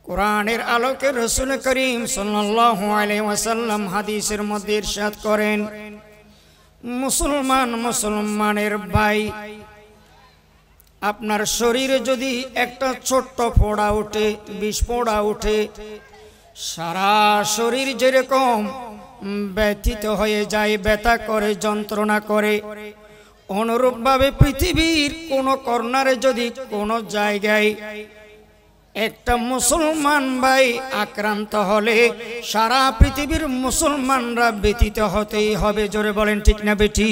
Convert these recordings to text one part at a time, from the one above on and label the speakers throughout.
Speaker 1: কোরআনের আলোকে রাসূল করিম সাল্লাল্লাহু আলাইহি ওয়াসাল্লাম হাদিসের মধ্যে ইরশাদ করেন, মুসলমানের ভাই, আপনার শরীরে যদি একটা ছোট্ট ফোঁড়া ওঠে, বিষ ফোঁড়া ওঠে, সারা শরীর যেরকম ব্যথিত হয়ে যায়, ব্যথা করে, যন্ত্রণা করে, অনুরূপভাবে পৃথিবীর কোনো কর্নারে যদি কোনো জায়গায় একটা মুসলমান ভাই আক্রান্ত হলে সারা পৃথিবীর মুসলমানরা ব্যথিত হতেই হবে। জোরে বলেন ঠিক না বেটি?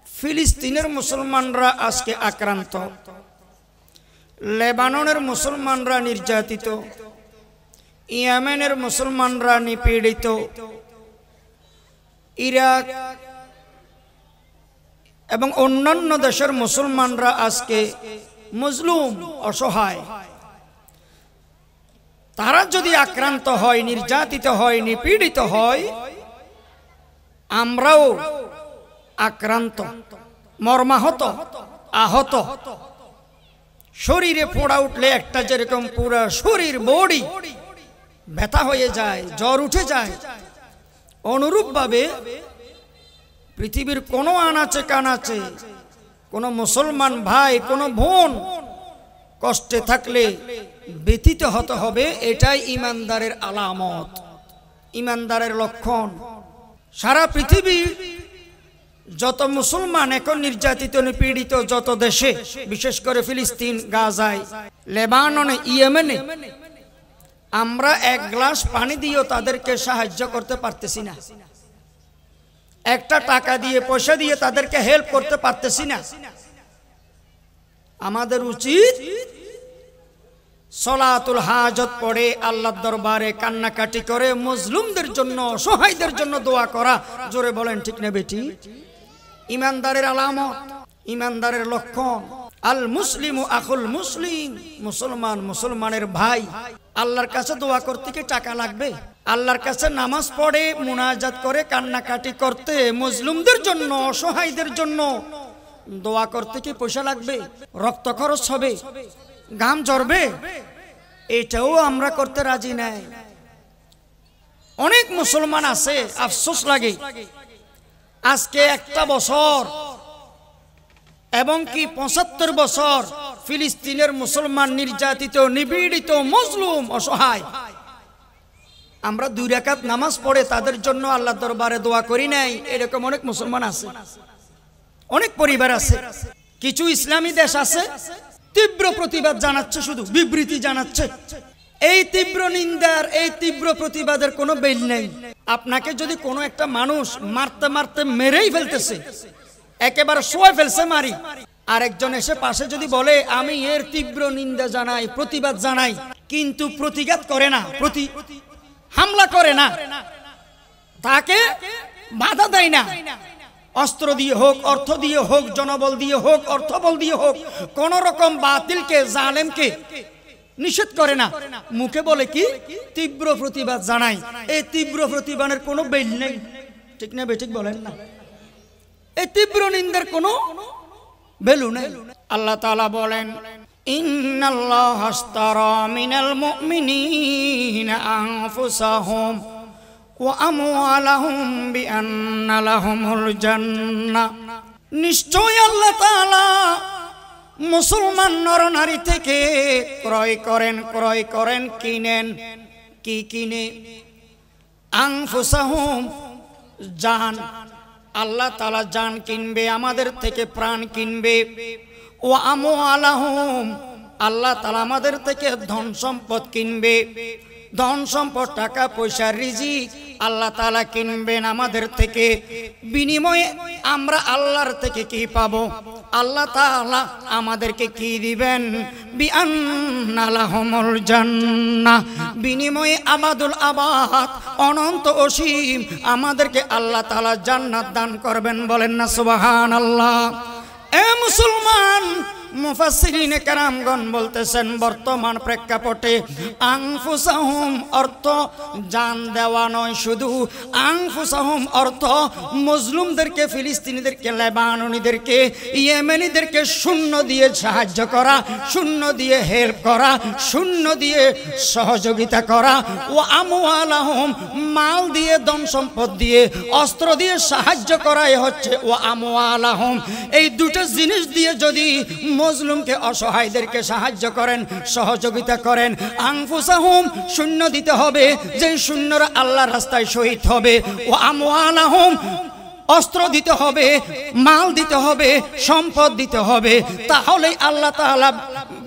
Speaker 1: ফিলিস্তিনের মুসলমানরা আজকে আক্রান্ত, লেবাননের মুসলমানরা নির্যাতিত, ইয়েমেনের মুসলমানরা নিপীড়িত, ইরাক এবং অন্যান্য দেশের মুসলমানরা আজকে মজলুম, অসহায়। তারা যদি আক্রান্ত হয়, নির্যাতিত হয়, নিপীড়িত হয়, আমরাও আক্রান্ত, মর্মাহত, আহত। শরীরে ফোঁড়া উঠলে একটা যেরকম পুরো শরীর বডি ব্যথা হয়ে যায়, জ্বর উঠে যায়, অনুরূপভাবে পৃথিবীর কোনো আনাচে কানাচে কোনো মুসলমান ভাই, কোনো বোন কষ্টে থাকলে ব্যথিত হতে হবে। এটাই ইমানদারের আলামত, ইমানদারের লক্ষণ। সারা পৃথিবী যত মুসলমান এখন নির্যাতিত, নিপীড়িত, যত দেশে, বিশেষ করে ফিলিস্তিন, গাজায়, লেবাননে, ইয়েমেনে, আমরা এক গ্লাস পানি দিয়েও তাদেরকে সাহায্য করতে পারতেছি না, একটা টাকা দিয়ে, পয়সা দিয়ে তাদেরকে হেল্প করতে পারতেছি না। আমাদের উচিত সলাতুল হাজত পড়ে আল্লাহর দরবারে কান্নাকাটি করে মজলুমদের জন্য, অসহায়দের জন্য দোয়া করা। জোরে বলেন ঠিক না বেটি? ইমানদারের আলামত, ইমানদারের লক্ষণ। আল মুসলিমু আখুল মুসলিম, মুসলমান মুসলমানের ভাই। আল্লাহর কাছে দোয়া করতে কি টাকা লাগবে? আল্লাহর কাছে নামাজ পড়ে, মুনাজাত করে, কান্নাকাটি করতে, মজলুমদের জন্য, অসহায়দের জন্য দোয়া করতে কি পয়সা লাগবে? রক্ত খরচ হবে, ঘাম ঝরবে? এটাও আমরা করতে রাজি নাই। অনেক মুসলমান আছে, আফসোস লাগে, আজকে একটা বছর এবং কি ৭৫ বছর ফিলিস্তিনের মুসলমান নির্যাতিত, নিপীড়িত, মজলুম, অসহায়। আমরা ২ রাকাত নামাজ পড়ে তাদের জন্য আল্লাহর দরবারে দোয়া করি নাই। এরকম অনেক মুসলমান আছে, অনেক পরিবার আছে। কিছু ইসলামী দেশ আছে তীব্র প্রতিবাদ জানাচ্ছে, শুধু বিবৃতি জানাচ্ছে। এই তীব্র নিন্দার, এই তীব্র প্রতিবাদের কোনো বেল নেই। আপনাকে যদি কোনো একটা মানুষ মারতে মারতে মেরেই ফেলতেছে, একেবারে শোয়ে ফেলছে মারি, আরেকজন এসে পাশে যদি বলে আমি এর তীব্র নিন্দা জানাই, প্রতিবাদ জানাই, কিন্তু প্রতিঘাত করে না, হামলা করে না, তাকে বাধা দেয় না, অস্ত্র দিয়ে হোক, অর্থ দিয়ে হোক, জনবল দিয়ে হোক, অর্থবল দিয়ে হোক, কোন রকম বাতিলকে, জালেমকে নিষেধ করে না, মুখে বলে কি তীব্র প্রতিবাদ জানাই, এই তীব্র প্রতিবাদের কোনো বেল নেই। ঠিক না বেঠিক বলেন না? এই তীব্র নিন্দার কোনো ভ্যালু নেই। আল্লাহ তাআলা বলেন, ইন্নাল্লাহা আশতারা মিনাল মুমিনিনা আনফুসাহুম ওয়া আমওয়ালাহুম বিআন্না লাহুমুল জান্নাহ। নিশ্চয় আল্লাহ তাআলা মুসলমান নরনারী থেকে ক্রয় করেন, কিনেন। কি কিনে? আনফুসাহুম, জান। আল্লাহ তাআলা জান কিনবে, আমাদের থেকে প্রাণ কিনবে। ওয়া আমওয়ালাহুম, আল্লাহ তাআলা আমাদের থেকে ধন সম্পদ কিনবে। ধন সম্পদ, টাকা পয়সা, রিজিক আল্লাহ তাআলা কিনবেন আমাদের থেকে। বিনিময়ে আমরা আল্লাহর থেকে কি পাবো? আল্লাহ তাআলা আমাদেরকে কি দিবেন? বিআন্না লাহুমুল জান্নাহ, বিনিময়ে আবাদুল আবাদ, অনন্ত অসীম আমাদেরকে আল্লাহ তাআলা জান্নাত দান করবেন। বলেন না সুবহানাল্লাহ? এ মুসলমান, মুফাসসিরিনে কেরামগণ বলতেছেন বর্তমান প্রেক্ষাপটে আনফুসাহুম অর্থ জান দেওয়া নয়, শুধু আনফুসাহুম অর্থ মজলুমদেরকে, ফিলিস্তিনিদেরকে, লেবাননীদেরকে, ইয়েমেনিদেরকে শূন্য দিয়ে সাহায্য করা, শূন্য দিয়ে হেল্প করা, শূন্য দিয়ে সহযোগিতা করা, ও আমওয়ালাহুম মাল দিয়ে, ধন সম্পদ দিয়ে, অস্ত্র দিয়ে সাহায্য করাই হচ্ছে ও আমওয়ালাহুম। এই দুটো জিনিস দিয়ে যদি মজলুমকে, অসহায়দেরকে সাহায্য করেন, সহযোগিতা করেন, আনফুসাহুম শূন্য দিতে হবে, যে শূন্যরা আল্লাহর রাস্তায় শহীদ হবে, ও আমওয়ালাহুম অস্ত্র দিতে হবে, মাল দিতে হবে, সম্পদ দিতে হবে, তাহলে আল্লাহ তাআলা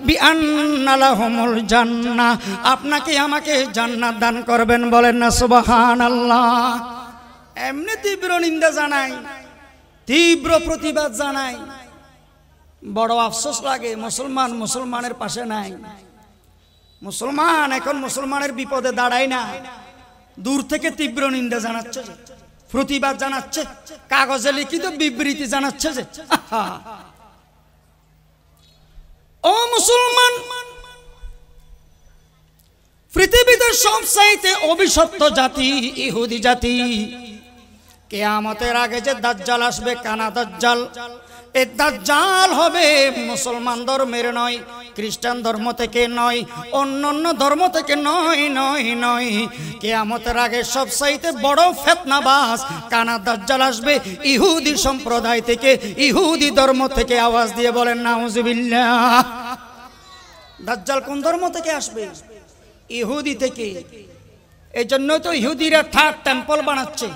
Speaker 1: বিআন্না লাহুমুল জান্নাহ, আপনাকে আমাকে জান্নাত দান করবেন। বলেন না সুবহানাল্লাহ। এমনি তীব্র নিন্দা জানাই, তীব্র প্রতিবাদ জানাই, বড় আফসোস লাগে মুসলমান মুসলমানের পাশে নাই। মুসলমান এখন মুসলমানের বিপদে দাঁড়ায় না, দূর থেকে তীব্র নিন্দা জানাচ্ছে, প্রতিবাদ জানাচ্ছে, কাগজে লিখিত বিবৃতি জানাচ্ছে যে ও মুসলমান, পৃথিবীতে সবচাইতে অভিশপ্ত জাতি ইহুদি জাতি। কিয়ামতের আগে যে দাজ্জাল আসবে, কানা দাজ্জাল, এই দাজ্জাল হবে মুসলমান ধর্মের নয়, খ্রিস্টান ধর্ম থেকে নয়, অন্যান্য ধর্ম থেকে নয়, নয়, নয়। কিয়ামতের আগে সবচাইতে বড় ফিতনাবাজ কানা দাজ্জাল আসবে ইহুদি সম্প্রদায় থেকে, ইহুদি ধর্ম থেকে। আওয়াজ দিয়ে বলেন নাউজুবিল্লাহ। দাজ্জাল কোন ধর্ম থেকে আসবে? ইহুদি থেকে। এই জন্য তো ইহুদিরা থার্ড টেম্পল বানাচ্ছে।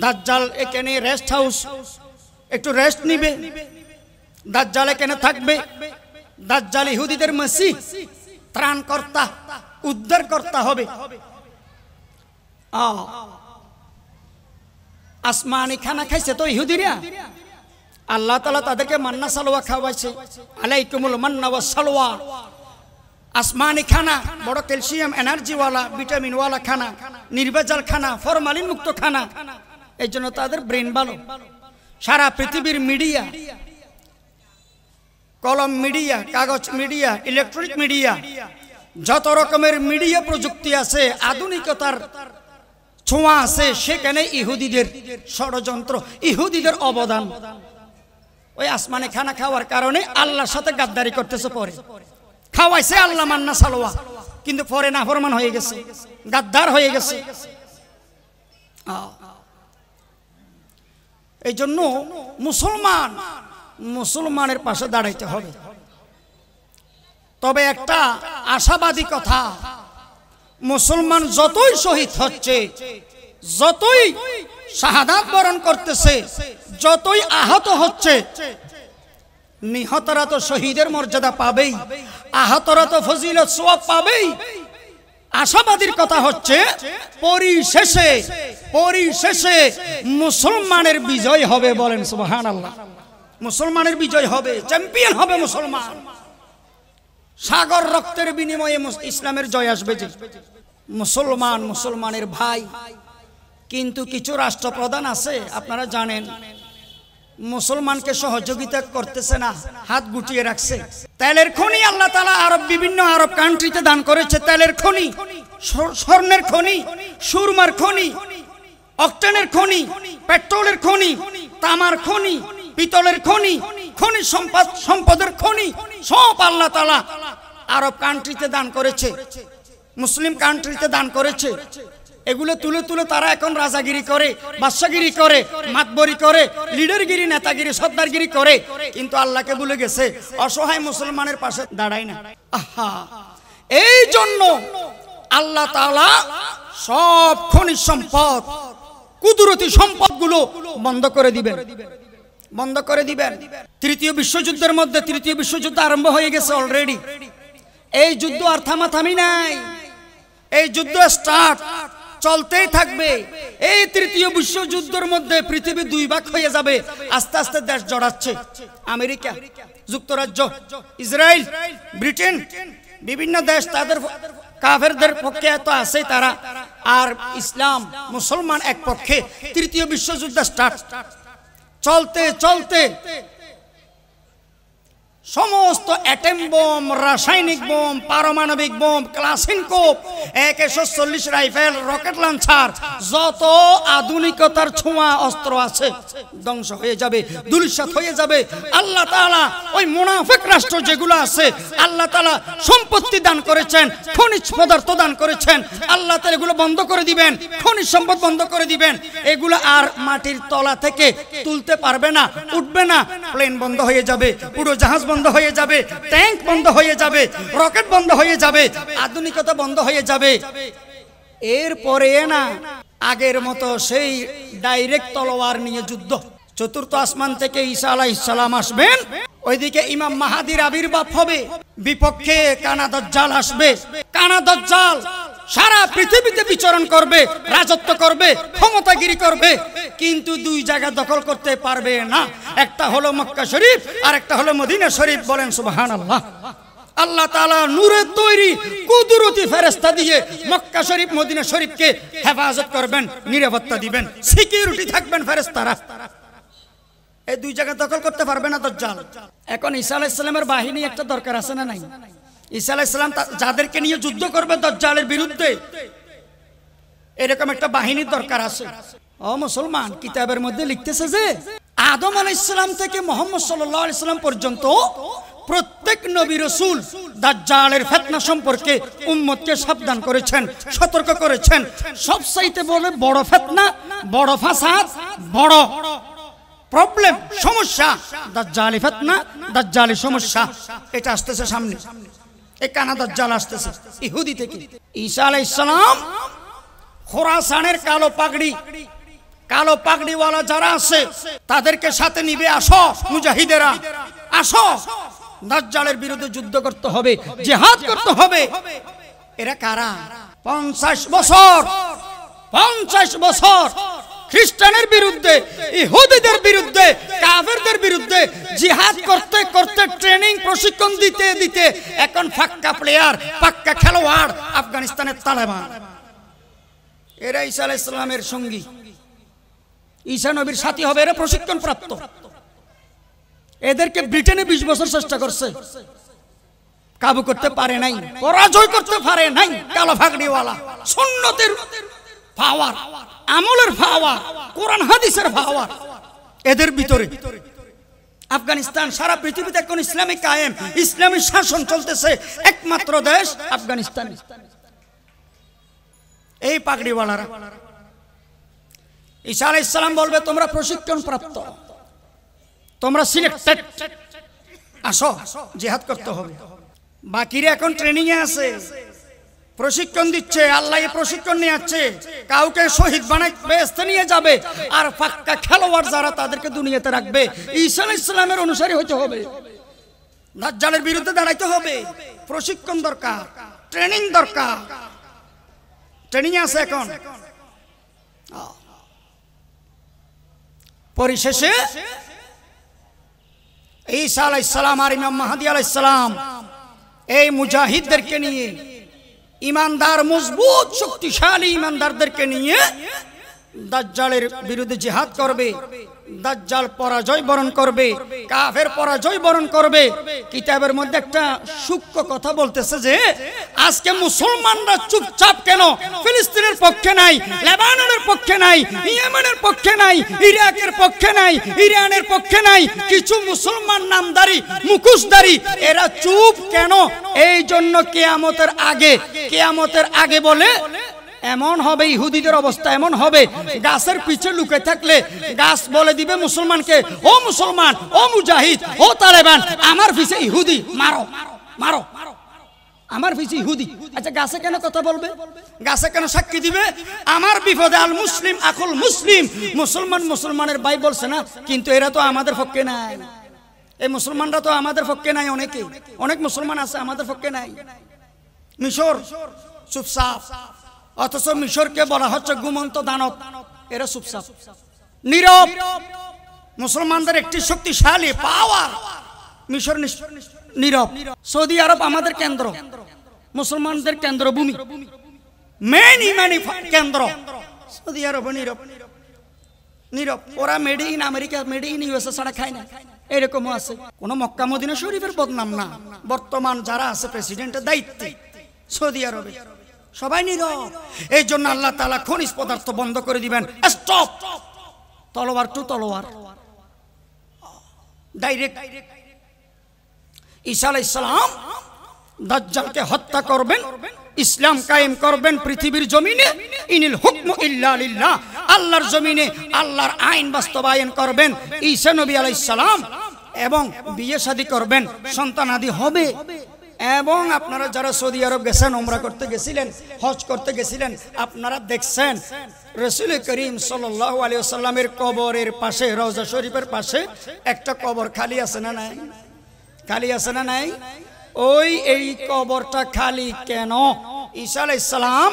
Speaker 1: দাজ্জাল এখানে রেস্ট হাউস, একটু রেস্ট নিবে, দাজ্জাল এখানে থাকবে। দাজ্জাল ইহুদিদের মসিহ, ত্রাণকর্তা, উদ্ধারকর্তা হবে। আসমানি খানা খাইছে তো ইহুদিরা, আল্লাহ তাআলা তাদেরকে মান্না সালোয়া খাওয়াইছে, আলাইকুমুল মান্না ওয়াস সালোয়া। আসমানি খানা, বড় ক্যালসিয়াম এনার্জিওয়ালা, ভিটামিনওয়ালা খানা, নির্ভেজাল খানা, ফরমালিন মুক্ত খানা। এই জন্য তাদের ব্রেন ভালো। সারা পৃথিবীর মিডিয়া, কলম মিডিয়া, কাগজ মিডিয়া, ইলেকট্রনিক মিডিয়া, যত রকমের মিডিয়া প্রযুক্তি আছে, আধুনিকতার ছোঁয়া আছে, সেখানে ইহুদিদের ষড়যন্ত্র, ইহুদিদের অবদান। ওই আসমানে খানা খাওয়ার কারণে আল্লাহর সাথে গাদ্দারি করতেছে। পরে খাওয়াইছে আল্লাহ মান্না সালোয়া, কিন্তু পরে নাফরমান হয়ে গেছে, গাদ্দার হয়ে গেছে। এই জন্য মুসলমান মুসলমানের পাশে দাঁড়াইতে হবে। তবে একটা আশাবাদী কথা, মুসলমান যতই শহীদ হচ্ছে, যতই শাহাদাত বরণ করতেছে, যতই আহত হচ্ছে, নিহতরা তো শহীদের মর্যাদা পাবেই, আহতরা তো ফজিলত সওয়াব পাবেই। আশাবাদীর কথা হচ্ছে পরিশেষে পরিশেষে মুসলমানের বিজয় হবে। বলেন সুবহানাল্লাহ। মুসলমানের বিজয় হবে, চ্যাম্পিয়ন হবে মুসলমান। সাগর রক্তের বিনিময়ে ইসলামের জয় আসবে। যে মুসলমান মুসলমানের ভাই। কিন্তু কিছু রাষ্ট্রপ্রধান আছে, আপনারা জানেন, মুসলমানকে সহযোগিতা করতেছে না, হাত গুটিয়ে রাখছে। তেলের খনি আল্লাহ তাআলা বিভিন্ন আরব কান্ট্রিতে দান করেছে। তেলের খনি, স্বর্ণের খনি, সুরমার খনি, অক্টেনের খনি, পেট্রোলের খনি, তামার খনি, পিতলের খনি, খনিজ সম্পদের খনি, সব আল্লাহ তাআলা আরব কান্ট্রিতে দান করেছে, মুসলিম কান্ট্রিতে দান করেছে। এগুলো তুলে তুলে তারা এখন রাজাগিরি করে, বাদশাগিরি করে, মাতবরি করে, লিডারগিরি, নেতাগিরি, সর্দারগিরি করে, কিন্তু আল্লাহকে ভুলে গেছে, অসহায় মুসলমানের পাশে দাঁড়ায় না। আহা, এই জন্য আল্লাহ তাআলা সব খনিজ সম্পদ, কুদরতি সম্পদগুলো বন্ধ করে দিবেন, বন্ধ করে দিবেন। তৃতীয় বিশ্বযুদ্ধের মধ্যে, তৃতীয় বিশ্বযুদ্ধ আরম্ভ হয়ে গেছে অলরেডি। এই যুদ্ধ আর থামাথামি নাই, এই যুদ্ধ স্টার্ট, চলতেই থাকবে। এই তৃতীয় বিশ্বযুদ্ধের মধ্যে পৃথিবী দুই ভাগ হয়ে যাবে। আস্তে আস্তে দেশ জড়াচ্ছে, আমেরিকা যুক্তরাজ্য, ইসরায়েল, ব্রিটেন, বিভিন্ন দেশ তাদের কাফেরদের পক্ষে এত আছে তারা, আর ইসলাম মুসলমান এক পক্ষে। তৃতীয় বিশ্বযুদ্ধ স্টার্ট, চলতে চলতে সমস্ত অ্যাটম বোম, রাসায়নিক বোম, পারমাণবিক বোম, ক্লাসিনকোপ, AK-47 রাইফেল, রকেট লঞ্চার, যত আধুনিকতার ছোঁয়া অস্ত্র আছে ধ্বংস হয়ে যাবে, ধূলিসাৎ হয়ে যাবে। আল্লাহ তাআলা ওই মুনাফিক রাষ্ট্র যেগুলো আছে, আল্লাহ তাআলা সম্পত্তি দান করেছেন, খনিজ পদার্থ দান করেছেন, আল্লাহ তাআলা এগুলো বন্ধ করে দিবেন, খনিজ সম্পদ বন্ধ করে দিবেন। এগুলো আর মাটির তলা থেকে তুলতে পারবে না, উঠবে না। প্লেন বন্ধ হয়ে যাবে, উড়োজাহাজ বন্ধ হয়ে যাবে, ট্যাঙ্ক বন্ধ হয়ে যাবে, রকেট বন্ধ হয়ে যাবে, আধুনিকতা বন্ধ হয়ে যাবে। এরপরে না আগের মতো সেই ডাইরেক্ট তলোয়ার নিয়ে যুদ্ধ। চতুর্থ আসমান থেকে ঈসা আলাইহিস সালাম আসবেন, ওইদিকে ইমাম মাহাদির আবির্ভাব হবে, বিপক্ষে কানা দাজ্জাল আসবে। কানা দাজ্জাল সারা পৃথিবীতে বিচরণ করবে, রাজত্ব করবে, ক্ষমতাগিরি করবে, কিন্তু দুই জায়গা দখল করতে পারবে না। একটা হলো মক্কা শরীফ আর একটা হলো মদিনা শরীফ। বলেন সুবহানাল্লাহ। আল্লাহ তাআলা নূরের তৈরি কুদরতি ফেরেশতা দিয়ে মক্কা শরীফ, মদিনা শরীফকে হেফাজত করবেন, নিরাপত্তা দিবেন, সিকিউরিটি থাকবেন ফেরেশতারা। এই দুই জায়গা দখল করতে পারবে না দাজ্জাল। এখন ঈসা আলাইহিস সালামের বাহিনী একটা দরকার আছে না নাই? ঈসা আলাইহিস সালাম যাদেরকে নিয়ে যুদ্ধ করবে দাজ্জালের বিরুদ্ধে, এরকম একটা বাহিনীর দরকার আছে। ও মুসলমান, কিতাবের মধ্যে লিখতেছে যে আদম আলাইহিস সালাম থেকে মুহাম্মদ সাল্লাল্লাহু আলাইহি সাল্লাম পর্যন্ত প্রত্যেক নবী রাসূল দাজ্জালের ফিতনা সম্পর্কে উম্মতকে সাবধান করেছেন, সতর্ক করেছেন। সবচাইতে বলে বড় ফিতনা, বড় ফাসাদ, বড় প্রবলেম, সমস্যা দাজ্জালি ফিতনা, দাজ্জালি সমস্যা। এটা আসতেছে সামনে, এই কানা দাজ্জাল আসতেছে ইহুদি থেকে। ঈসা আলাইহিস সালাম খোরাসানের কালো পাগড়িওয়ালা যারা আছে তাদেরকে সাথে নিবে। আসো মুজাহিদেরা, আসো, দাজ্জালের বিরুদ্ধে যুদ্ধ করতে হবে, জিহাদ করতে হবে। এরা কারা? 50 বছর খ্রিস্টানের বিরুদ্ধে, ইহুদিদের বিরুদ্ধে, কাফেরদের বিরুদ্ধে জিহাদ করতে করতে, ট্রেনিং প্রশিক্ষণ দিতে দিতে এখন পাক্কা প্লেয়ার, পাক্কা খেলোয়াড় আফগানিস্তানের তালেবান। এরা ঈসা আলাইহিস সালামের সঙ্গী, ঈসা নবীর সাথী হবে। এরা প্রশিক্ষণ প্রাপ্ত। এদেরকে ব্রিটেনে 20 বছর চেষ্টা করছে, কাবু করতে পারে নাই, পরাজয় করতে পারে নাই। কালো পাগড়িওয়ালা, সুন্নতের পাওয়ার, আমলের পাওয়ার, কোরআন হাদিসের পাওয়ার এদের ভিতরে। আফগানিস্তান, সারা পৃথিবীতে এখন ইসলামিক কায়েম, ইসলামী শাসন চলতেছে, একমাত্র দেশ আফগানিস্তান। এই পাগড়িওয়ালারা। ঈসা আলাইহিস সালাম বলবে তোমরা প্রশিক্ষণ প্রাপ্ত, তোমরা সিলেক্টেড, আসো জিহাদ করতে হবে। বাকিরা এখন ট্রেনিং এ আছে, প্রশিক্ষণ দিচ্ছে, আল্লাহ এই প্রশিক্ষণ নিয়ে যাচ্ছে, কাউকে শহীদ বানাই বেহেশতে নিয়ে যাবে, আর পাক্কা খেলোয়াড় যারা তাদেরকে দুনিয়াতে রাখবে। ঈসা আলাইহিস সালামের অনুসারী হতে হবে, দাজ্জালের বিরুদ্ধে দাঁড়াইতে হবে। প্রশিক্ষণ দরকার, ট্রেনিং দরকার। ট্রেনিং আছে এখন। পরিশেষে ঈসা আলাইহিস সালাম আর ইমাম মাহদী আলাইহিস সালাম এই মুজাহিদদেরকে নিয়ে, ইমানদার, মজবুত, শক্তিশালী ইমানদারদেরকে নিয়ে দাজ্জালের বিরুদ্ধে জিহাদ করবে। দাজ্জাল পরাজয় বরণ করবে, কাফের পরাজয় বরণ করবে। কিতাবের মধ্যে একটা সূক্ষ্ম কথা বলতেছে যে আজকে মুসলমানরা চুপচাপ কেন? ফিলিস্তিনের পক্ষে নাই, লেবাননের পক্ষে নাই, ইয়েমেনের পক্ষে নাই, ইরাকের পক্ষে নাই, ইরানের পক্ষে নাই। কিছু মুসলমান নামদারি, মুখোশধারী, এরা চুপ কেন? এই জন্য কিয়ামতের আগে বলে এমন হবে, ইহুদিদের অবস্থা এমন হবে, গাছের পিছে লুকে থাকলে গাছ বলে দিবে মুসলমানকে, ও মুসলমান, ও মুজাহিদ, ও তালেবান, আমার পিছে ইহুদি, মারো মারো, আমার পিছে ইহুদি। আচ্ছা, গাছে কেন কথা বলবে? গাছে কেন সাক্ষী দিবে? আমার বিপদে আল মুসলিম আকুল মুসলিম, মুসলমান মুসলমানের ভাই বলছে না, কিন্তু এরা তো আমাদের পক্ষে নাই। এই মুসলমানরা তো আমাদের পক্ষে নাই, অনেক মুসলমান আছে আমাদের পক্ষে নাই। মিশর চুপচাপ, অথচ মিশরকে বলা হচ্ছে ঘুমন্ত দানব, এরা চুপচাপ নীরব। মুসলমানদের একটি শক্তিশালী পাওয়ার, মিশর নীরব। সৌদি আরব আমাদের কেন্দ্র, মুসলমানদের কেন্দ্রভূমি, মেইন ইমানি কেন্দ্র। সৌদি আরব নীরব। ওরা made in America, made in USA ছাড়া খায় না। এরকমও আছে। কোন মক্কা মদিনা শরীফের বদনাম না, বর্তমান যারা আছে প্রেসিডেন্টের দায়িত্বে সৌদি আরবে সবাই নীরব। এই জন্য আল্লাহ তাআলা খনিজ পদার্থ বন্ধ করে দিবেন। স্টপ, তলোয়ার টু তলোয়ার, ডাইরেক্ট। ঈসা আলাইহিস সালাম দাজ্জালকে হত্যা করবেন, ইসলাম কায়েম করবেন পৃথিবীর জমিনে। ইনিল হুকমু ইল্লা লিল্লাহ, আল্লাহর জমিনে আল্লাহর আইন বাস্তবায়ন করবেন ঈসা নবী আলাইহিস সালাম, এবং বিয়ে শাদী করবেন, সন্তানাদি হবে। এবং আপনারা যারা সৌদি আরব গেছেন, উমরা করতে গেছিলেন, হজ করতে গেছিলেন, আপনারা দেখছেন রাসূল করিম সাল্লাল্লাহু আলাইহি ওয়াসাল্লামের কবরের পাশে, রওজা শরীফের পাশে একটা কবর খালি আছে না নাই? খালি আছে না নাই? ওই এই কবরটা খালি কেন? ঈসা আলাইহিস সালাম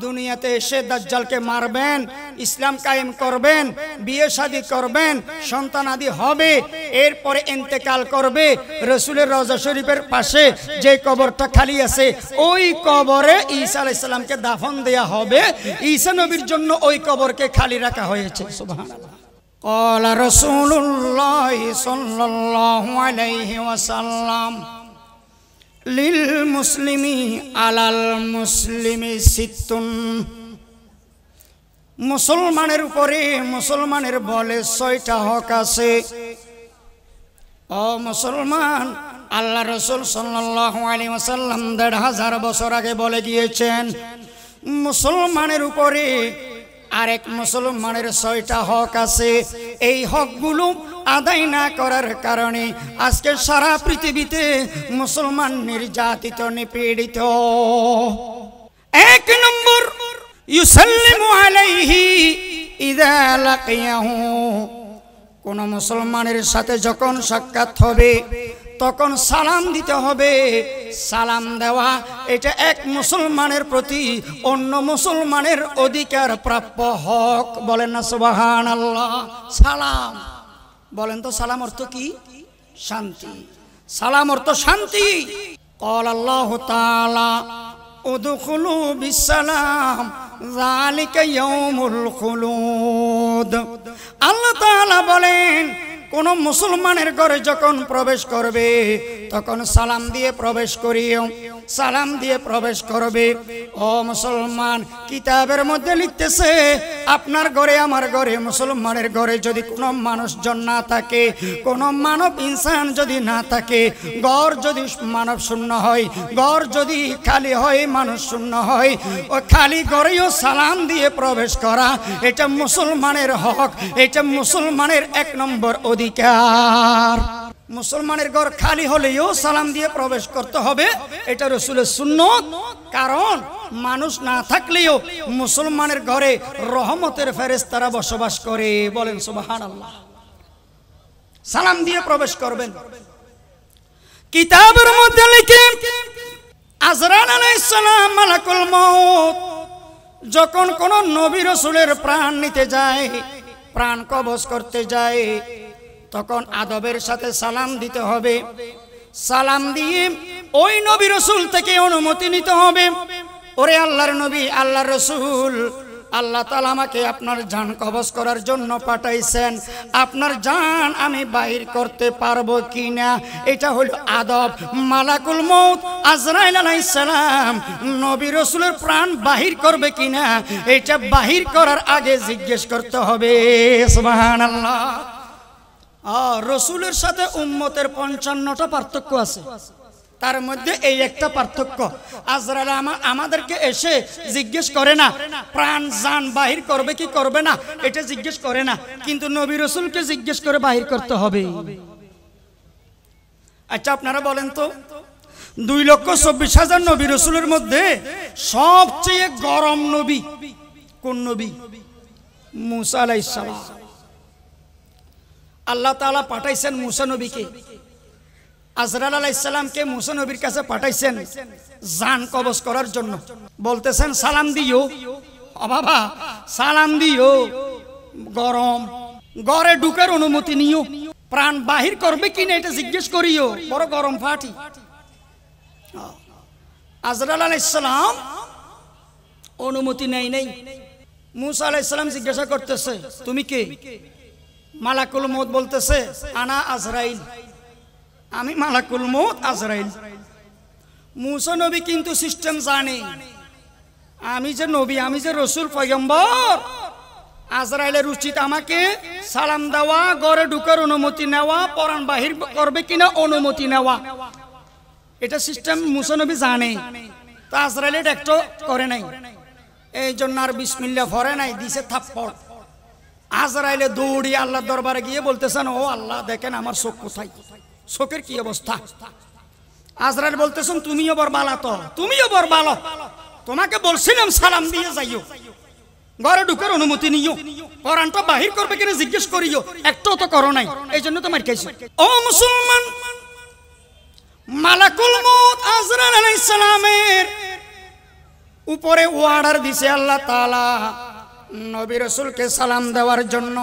Speaker 1: দুনিয়াতে এসে দাজ্জালকে মারবেন, ইসলাম কায়েম করবেন, বিয়ে শাদী করবেন, সন্তানাদি হবে, এরপরে ইন্তেকাল করবে। রাসূলের রওজা শরীফের পাশে যে কবরটা খালি আছে, ওই কবরে ঈসা আলাইহিস সালামকে দাফন দেয়া হবে। ঈসা নবীর জন্য ওই কবরকে খালি রাখা হয়েছে। সুবহানাল্লাহ। ক্বালা রাসূলুল্লাহ সাল্লাল্লাহু আলাইহি ওয়াসাল্লাম লিল মুসলিমি আলাল মুসলিমি সিত্তুন, মুসলমানের উপরে মুসলমানের বলে 6টা হক আছে। ও মুসলমান, আল্লাহ রাসূল সাল্লাল্লাহু আলাইহি ওয়াসাল্লাম ১৫০০ বছর আগে বলে গিয়েছেন, মুসলমানের উপরে আরেক মুসলমানের 6টা হক আছে। এই হকগুলো আদায় না করার কারণে আজকে সারা পৃথিবীতে মুসলমান নির্যাতিত, নিপীড়িত। 1 নম্বর, ইউসাল্লিমু আলাইহি ইযা লাকিয়াহু, কোন মুসলমানের সাথে যখন সাক্ষাৎ হবে তখন সালাম দিতে হবে। সালাম দেওয়া এটা এক মুসলমানের প্রতি অন্য মুসলমানের অধিকার, প্রাপ্য হক। বলেন না সুবহানাল্লাহ। সালাম বলেন তো, সালাম অর্থ কি? শান্তি। সালাম অর্থ শান্তি। ক্বালা আল্লাহু তাআলা উদখুলু বিসসালাম যালিকা ইয়াউমুল খুলুদ। আল্লাহ তাআলা বলেন, কোন মুসলমানের ঘরে যখন প্রবেশ করবে তখন সালাম দিয়ে প্রবেশ করিও, সালাম দিয়ে প্রবেশ করবে। ও মুসলমান, কিতাবের মধ্যে লিখতেছে আপনার ঘরে আমার ঘরে, মুসলমানের ঘরে যদি কোনো মানুষজন না থাকে, কোনো মানব ইনসান যদি না থাকে, ঘর যদি মানব শূন্য হয়, ঘর যদি খালি হয়, মানুষ শূন্য হয়, ও খালি ঘরেও সালাম দিয়ে প্রবেশ করা এটা মুসলমানের হক, এটা মুসলমানের 1 নম্বর অধিকার। মুসলমানের ঘর খালি হলেও সালাম দিয়ে প্রবেশ করতে হবে, এটা রাসূলের সুন্নত। কারণ মানুষ না থাকলেও মুসলমানের ঘরে রহমতের ফেরেশতারা বসবাস করে। বলেন সুবহানাল্লাহ। সালাম দিয়ে প্রবেশ করবেন। কিতাবের মধ্যে লিখে আজরাইল আলাইহিস সালাম মালাকুল মউত যখন কোন নবী রাসূলের প্রাণ নিতে যায়, প্রাণ কবজ করতে যায়, তখন আদবের সাথে সালাম দিতে হবে। সালাম দিয়ে ওই নবী রাসূল থেকে অনুমতি নিতে হবে। ওরে আল্লাহর নবী, আল্লাহর রাসূল, আল্লাহ তাআলা আমাকে আপনার জান কবজ করার জন্য পাঠাইছেন, আপনার জান আমি বাহির করতে পারবো কিনা, এটা হলো আদব। মালাকুল মউত আজরাইল আলাইহিস সালাম নবী রাসূলের প্রাণ বাহির করবে কিনা, এটা বাহির করার আগে জিজ্ঞেস করতে হবে। সুবহানাল্লাহ। রসুলের সাথে উম্মতের 55টা পার্থক্য আছে, তার মধ্যে এই একটা পার্থক্য। আজরাইল আমাদেরকে এসে জিজ্ঞেস করে না প্রাণ জান বাহির করবে কি করবে না, এটা জিজ্ঞেস করে না, কিন্তু নবী রাসূলকে জিজ্ঞেস করে বাহির করতে হবে। আচ্ছা আপনারা বলেন তো, 2,24,000 নবী রাসূলের মধ্যে সবচেয়ে গরম নবী কোন নবী? মুসা আলাইহিস সালাম। আল্লাহ তাআলা পাঠাইছেন মুসা নবীকে, আজরাইল আলাইহিস সালামকে মুসা নবীর কাছে পাঠাইছেন জান কবজ করার জন্য। বলতেছেন সালাম দিও। ও বাবা, সালাম দিও। গরম ঘরে ঢুকার অনুমতি নিও, প্রাণ বাহির করবে কিনা এটা জিজ্ঞেস করিও। বড় গরম ফাটি। আজরাইল আলাইহিস সালাম অনুমতি নেই। মুসা আলাইহিস সালাম জিজ্ঞাসা করতেছে তুমি কে? মালাকুল মউত বলতেছে আনা আজরাইল, আমি মালাকুল মউত আজরাইল। মুসা নবী কিন্তু সিস্টেম জানে, আমি যে নবী, আমি যে রসুল পয়গম্বর, আজরাইলের উচিত আমাকে সালাম দেওয়া, ঘরে ঢুকার অনুমতি নেওয়া, পরাণ বাহির করবে কিনা অনুমতি নেওয়া, এটা সিস্টেম মুসা নবী জানে। তো আজরাইলের একটু করে নাই, এই জন্য আর বিসমিল্লাহ পড়ে নাই, দিছে থাপ্পড়। আজরাইলে দৌড়ি আল্লাহর দরবারে গিয়ে বলতেছেন, ও আল্লাহ দেখেন আমার চোখ কোথায়, চোখের কি অবস্থা। আজরাইল বলতেছেন তুমিও বর বালা, তো তুমিও বর ভালো, তোমাকে বলছিলাম সালাম দিয়ে যাইও, ঘরে ঢুকার অনুমতি নিও, কোরআনটা বাহির করবে কিনা জিজ্ঞেস করিও, একটাও তো করো নাই, এই জন্য তোমার খাইছো। ও মুসলমান, মালাকুল মউত আজরাইল আলাইহিস সালামের উপরে অর্ডার দিছে আল্লাহ তাআলা নবী রাসূলকে সালাম দেওয়ার জন্য,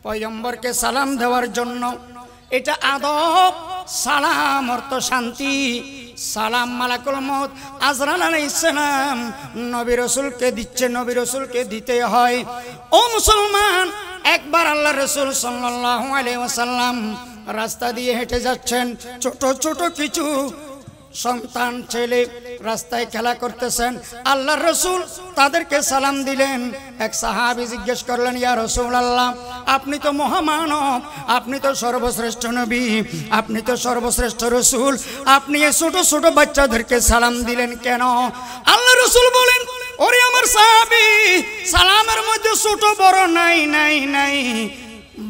Speaker 1: পয়গম্বরকে সালাম দেওয়ার জন্য। এটা আদব, সালাম অর্থ শান্তি। সালাম মালাকুল মউত আজরাইল আলাইহিস সালাম নবী রাসূলকে দিচ্ছে, নবী রাসূলকে দিতে হয়। ও মুসলমান, একবার আল্লাহ রাসূল সাল্লাল্লাহু আলাইহি ওয়াসাল্লাম রাস্তা দিয়ে হেঁটে যাচ্ছেন, ছোট ছোট কিছু সন্তান ছেলে রাস্তায় খেলা করতেছেন। আল্লাহর রাসূল তাদেরকে সালাম দিলেন। এক সাহাবী জিজ্ঞেস করলেন, ইয়া রাসূলুল্লাহ, আপনি তো মহামানব, আপনি তো সর্বশ্রেষ্ঠ নবী, আপনি তো সর্বশ্রেষ্ঠ রাসূল, আপনি এই ছোট ছোট বাচ্চাদেরকে সালাম দিলেন কেন? আল্লাহর রাসূল বলেন, ওরে আমার সাহাবী, সালামের মধ্যে ছোট বড় নাই নাই নাই,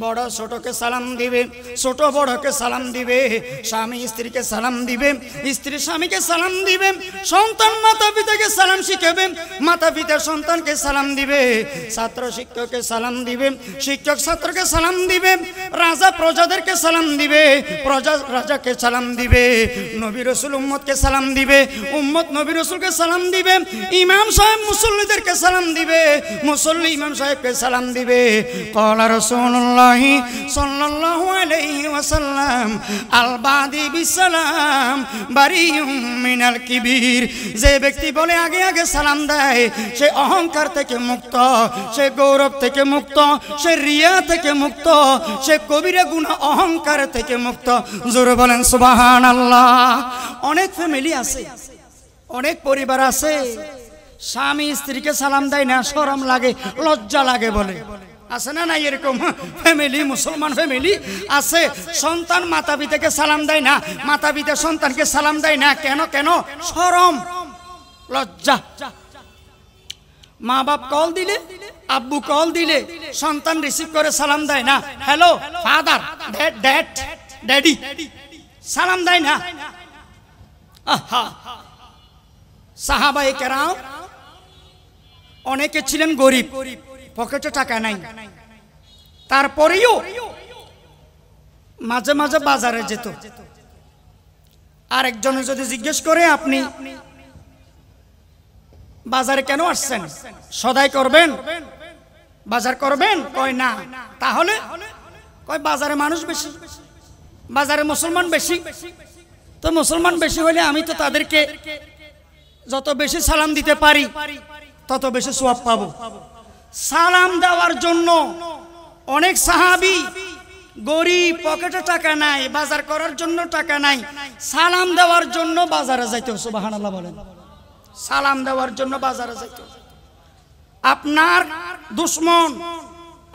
Speaker 1: বড় ছোটকে সালাম দিবে, ছোট বড়কে সালাম দিবে, স্বামী স্ত্রীকে সালাম দিবে, স্ত্রী স্বামীকে সালাম দিবে, সন্তান মাতা পিতাকে সালাম শিখাবে, মাতা পিতা সন্তানকে সালাম দিবে, ছাত্র শিক্ষককে সালাম দিবে, শিক্ষক ছাত্রকে সালাম দিবে, রাজা প্রজাদেরকে সালাম দিবে, প্রজা রাজাকে সালাম দিবে, নবী রাসূল উম্মতকে সালাম দিবে, উম্মত নবী রাসূলকে সালাম দিবে, ইমাম সাহেব মুসল্লিদেরকে সালাম দিবে, মুসল্লি ইমাম সাহেবকে সালাম দিবে। ক্বালা রাসূলুল্লাহ সাল্লাল্লাহু আলাইহি ওয়াসাল্লাম আল বাদি বিসালাম বারিউম মিনাল কিবির। যে ব্যক্তি বলে আগে আগে সালাম দেয়, সে অহংকার থেকে মুক্ত, সে গৌরব থেকে মুক্ত, সে রিয়া থেকে মুক্ত, সে কবিরা গুনাহ অহংকার থেকে মুক্ত। জোরে বলেন সুবহানাল্লাহ। অনেক ফ্যামিলি আছে, অনেক পরিবার আছে, স্বামী স্ত্রীকে সালাম দেয় না, শরম লাগে, লজ্জা লাগে বলে, আছে না নাই এরকম ফ্যামিলি? মুসলমান ফ্যামিলি আছে। সন্তান মাতা পিতাকে সালাম দেয় না, মাতা পিতা সন্তানকে সালাম দেয় না, কেন? কেন? শরম, লজ্জা। মা বাপ কল দিলে, আব্বু কল দিলে সন্তান রিসিভ করে সালাম দেয় না, হ্যালো ফাদার, ড্যাড, ড্যাডি, সালাম দেয় না। আহা, সাহাবায়ে কেরাম অনেকে ছিলেন গরিব, পকেটে টাকা নাই, তারপরেও মাঝে মাঝে বাজারে যেত। আরেকজনে যদি জিজ্ঞেস করে, আপনি বাজারে কেন আসছেন? সদাই করবেন, বাজার করবেন? কয় না। তাহলে কয় বাজারে মানুষ বেশি, বাজারে মুসলমান বেশি। তো মুসলমান বেশি হলে আমি তো তাদেরকে যত বেশি সালাম দিতে পারি তত বেশি সওয়াব পাবো। সালাম দেওয়ার জন্য অনেক সাহাবী গরিব, পকেটে টাকা নাই, বাজার করার জন্য টাকা নাই, সালাম দেওয়ার জন্য বাজারে যাইতো। সুবহানাল্লাহ বলেন। সালাম দেওয়ার জন্য বাজারে যাইতো। আপনার দুশমন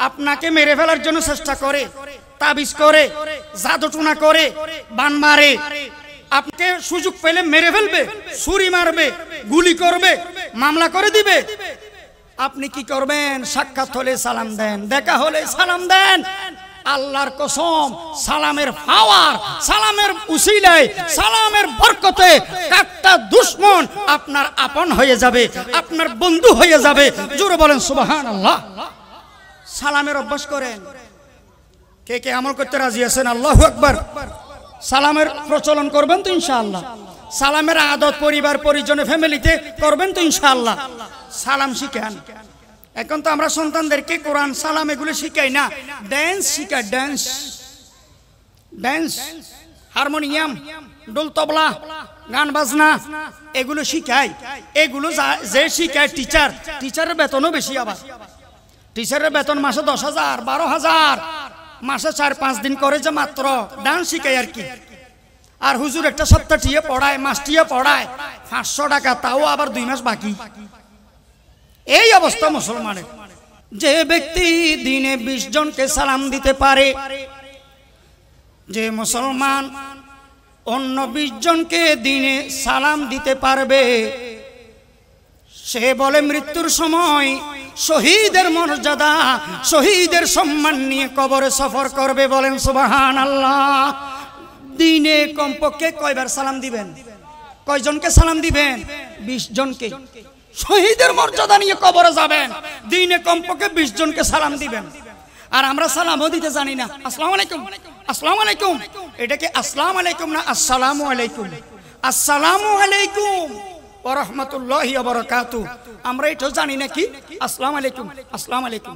Speaker 1: আপনাকে মেরে ফেলার জন্য চেষ্টা করে, তাবিজ করে, জাদুটুনা করে, বান মারে, আপনাকে সুযোগ পেলে মেরে ফেলবে, ছুরি মারবে, গুলি করবে, মামলা করে দিবে। আপনি কি করবেন? সাক্ষাৎ হলে সালাম দেন, দেখা হলে সালাম দেন। আল্লাহর কসম, সালামের পাওয়ার, সালামের উসিলায়, সালামের বরকতে কাটটা দুশমন আপনার আপন হয়ে যাবে, আপনার বন্ধু হয়ে যাবে। জোরে বলেন সুবহানাল্লাহ। সালামের অভ্যাস করেন। কে কে আমল করতে রাজি আছেন? আল্লাহু আকবার। সালামের প্রচলন করবেন তো ইনশাআল্লাহ? সালামের আদত পরিবার পরিজনে ফ্যামিলিতে করবেন তো ইনশাআল্লাহ? সালাম শিখান। এখন তো আমরা সন্তানদেরকে কোরআন, সালাম এগুলো শিখাই না, ড্যান্স শিখাই, ড্যান্স, ড্যান্স, হারমোনিয়াম, ডোল তবলা, গান বাজনা এগুলো শিখাই। এগুলো যে শিখায় টিচার, টিচারের বেতনও বেশি। আবার টিচারের বেতন মাসে 10,000, 12,000। মাসে 4-5 দিন করে যে মাত্র ডান্স শিখায় আর কি। আর হুজুর একটা সপ্তাহ টিয়ে পড়ায়, মাস টিয়ে পড়ায়, 500 টাকা, তাও আবার 2 মাস বাকি। এই অবস্থা মুসলমানের। যে ব্যক্তি দিনে 20 জনকে সালাম দিতে পারে, যে মুসলমান অন্য 20 জনকে দিনে সালাম দিতে পারবে, সে বলে মৃত্যুর সময় শহীদের মর্যাদা, শহীদের সম্মান নিয়ে কবরে সফর করবে। বলেন সুবহানাল্লাহ। দিনে কমপক্ষে কয়বার সালাম দিবেন? কয়জনকে সালাম দিবেন? 20 জনকে। শহীদের মর্যাদা নিয়ে কবরে যাবেন, দিনে কমপক্ষে 20 জনকে সালাম দিবেন। আর আমরা সালামও দিতে জানি না। আসসালামু আলাইকুম, আসসালামু আলাইকুম। এটা কি আসসালামু আলাইকুম না আসসালামু আলাইকুম? আসসালামু আলাইকুম ওয়া রাহমাতুল্লাহি ওয়া বারাকাতুহু। আমরা এটা জানি না কি আসসালামু আলাইকুম, আসসালামু আলাইকুম।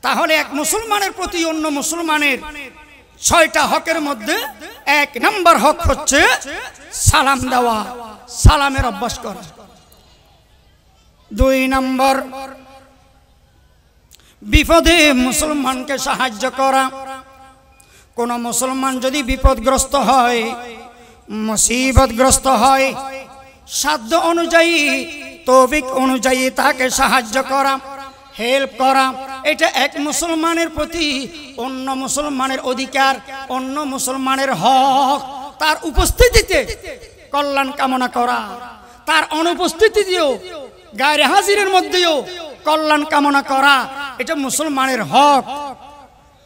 Speaker 1: তাহলে এক মুসলমানের প্রতি অন্য মুসলমানের 6টা হকের মধ্যে 1 নম্বর হক হচ্ছে সালাম দেওয়া, সালামের অভ্যাস করা। 2 নম্বর, বিপদে মুসলমানকে সাহায্য করা। কোন মুসলমান যদি বিপদগ্রস্ত হয়, মুসিবতগ্রস্ত হয়, সাধ্য অনুযায়ী, তৌফিক অনুযায়ী তাকে সাহায্য করা, হেল্প করা। এটা এক মুসলমানের প্রতি অন্য মুসলমানের অধিকার, অন্য মুসলমানের হক। তার উপস্থিতিতে কল্যাণ কামনা করা, তার অনুপস্থিতিতেও, গায়রে হাজিরের মধ্যেও কল্যাণ কামনা করা, এটা মুসলমানের হক।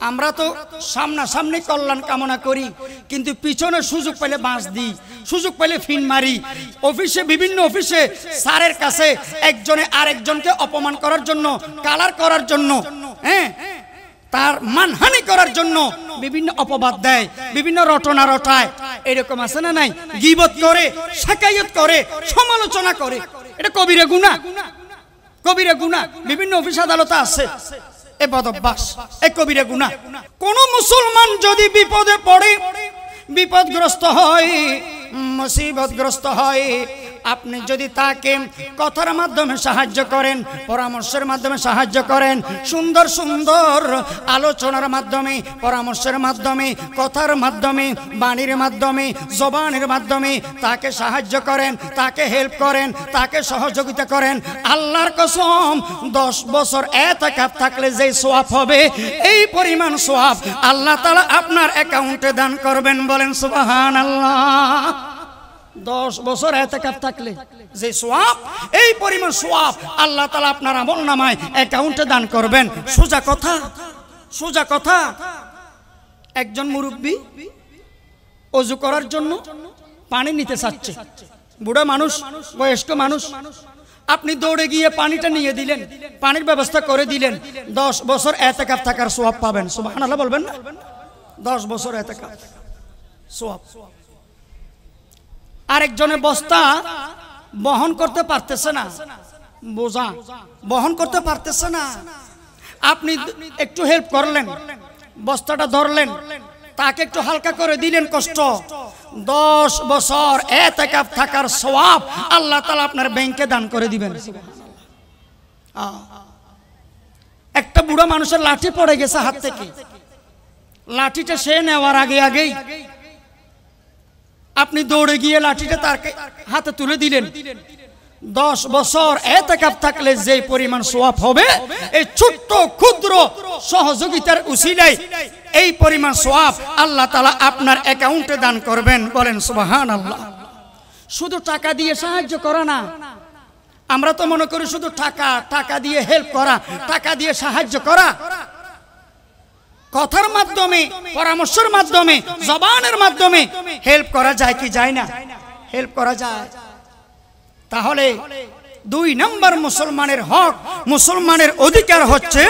Speaker 1: আমরা তো সামনাসামনি কল্যাণ কামনা করি, কিন্তু পিছনে সুযোগ পেলে বাঁশ দিই, সুযোগ পেলে ফিন মারি। অফিসে, বিভিন্ন অফিসে স্যারের কাছে একজনে আরেকজনকে অপমান করার জন্য, কালার করার জন্য, তার মানহানি করার জন্য বিভিন্ন অপবাদ দেয়, বিভিন্ন রটনা রটায়। এরকম আছে না নাই? গীবত করে, শাকায়ত করে, সমালোচনা করে। এটা কবিরা গুনাহ, কবিরা গুনাহ। বিভিন্ন অফিস আদালতে আছে এ বদভ্যাস, এ কবিরা গুনাহ। কোন মুসলমান যদি বিপদে পড়ে, বিপদগ্রস্ত হয়, মুসিবতগ্রস্ত হয়, আপনি যদি তাকে কথার মাধ্যমে সাহায্য করেন, পরামর্শের মাধ্যমে সাহায্য করেন, সুন্দর সুন্দর আলোচনার মাধ্যমে, পরামর্শের মাধ্যমে, কথার মাধ্যমে, বাণীর মাধ্যমে, জবানের মাধ্যমে তাকে সাহায্য করেন, তাকে হেল্প করেন, তাকে সহযোগিতা করেন, আল্লাহর কসম 10 বছর ইতিকাফ থাকলে যে সওয়াব হবে, এই পরিমাণ সওয়াব আল্লাহ তাআলা আপনার অ্যাকাউন্টে দান করবেন। বলেন সুবহানাল্লাহ। 10 বছর ইতিকাফ থাকলে যে সওয়াব, এই পরিমাণ সওয়াব আল্লাহ তাআলা আপনার আমলনামায় অ্যাকাউন্টে দান করবেন। সোজা কথা, সোজা কথা। একজন মুরব্বি ওযু করার জন্য পানি নিতে চাচ্ছে, বুড়া মানুষ, বয়স্ক মানুষ। আপনি দৌড়ে গিয়ে পানিটা নিয়ে দিলেন, পানির ব্যবস্থা করে দিলেন, 10 বছর ইতিকাফ থাকার সওয়াব পাবেন। সুবহানাল্লাহ বলবেন না? 10 বছর ইতিকাফ সওয়াব। আরেকজনের বস্তা বহন করতে পারতেছে না, বোঝা বহন করতে পারতেছে না, আপনি একটু হেল্প করলেন, বস্তাটা ধরলেন, তাকে একটু হালকা করে দিলেন কষ্ট, 10 বছর ইতিকাফ থাকার সওয়াব আল্লাহ তাআলা আপনার ব্যাংকে দান করে দিবেন। একটা বুড়া মানুষের লাঠি পড়ে গেছে হাত থেকে, লাঠিটা সে নেওয়ার আগেই আপনি দৌড়ে গিয়ে লাঠিটা তার হাতে তুলে দিলেন। 10 বছর ইতিকাফ থাকলে যে পরিমাণ সওয়াব হবে, এই ছোট্ট ক্ষুদ্র সহযোগিতার উসিলায় এই পরিমাণ সওয়াব আল্লাহ তাআলা আপনার অ্যাকাউন্টে দান করবেন। বলেন সুবহানাল্লাহ। শুধু টাকা দিয়ে সাহায্য করা না। আমরা তো মনে করি শুধু টাকা দিয়ে হেল্প করা, টাকা দিয়ে সাহায্য করা। কথার মাধ্যমে, পরামর্শের মাধ্যমে, জবানের মাধ্যমে হেল্প করা যায় কি যায় না? হেল্প করা যায়। তাহলে 2 নম্বর মুসলমানের হক, মুসলমানের অধিকার হচ্ছে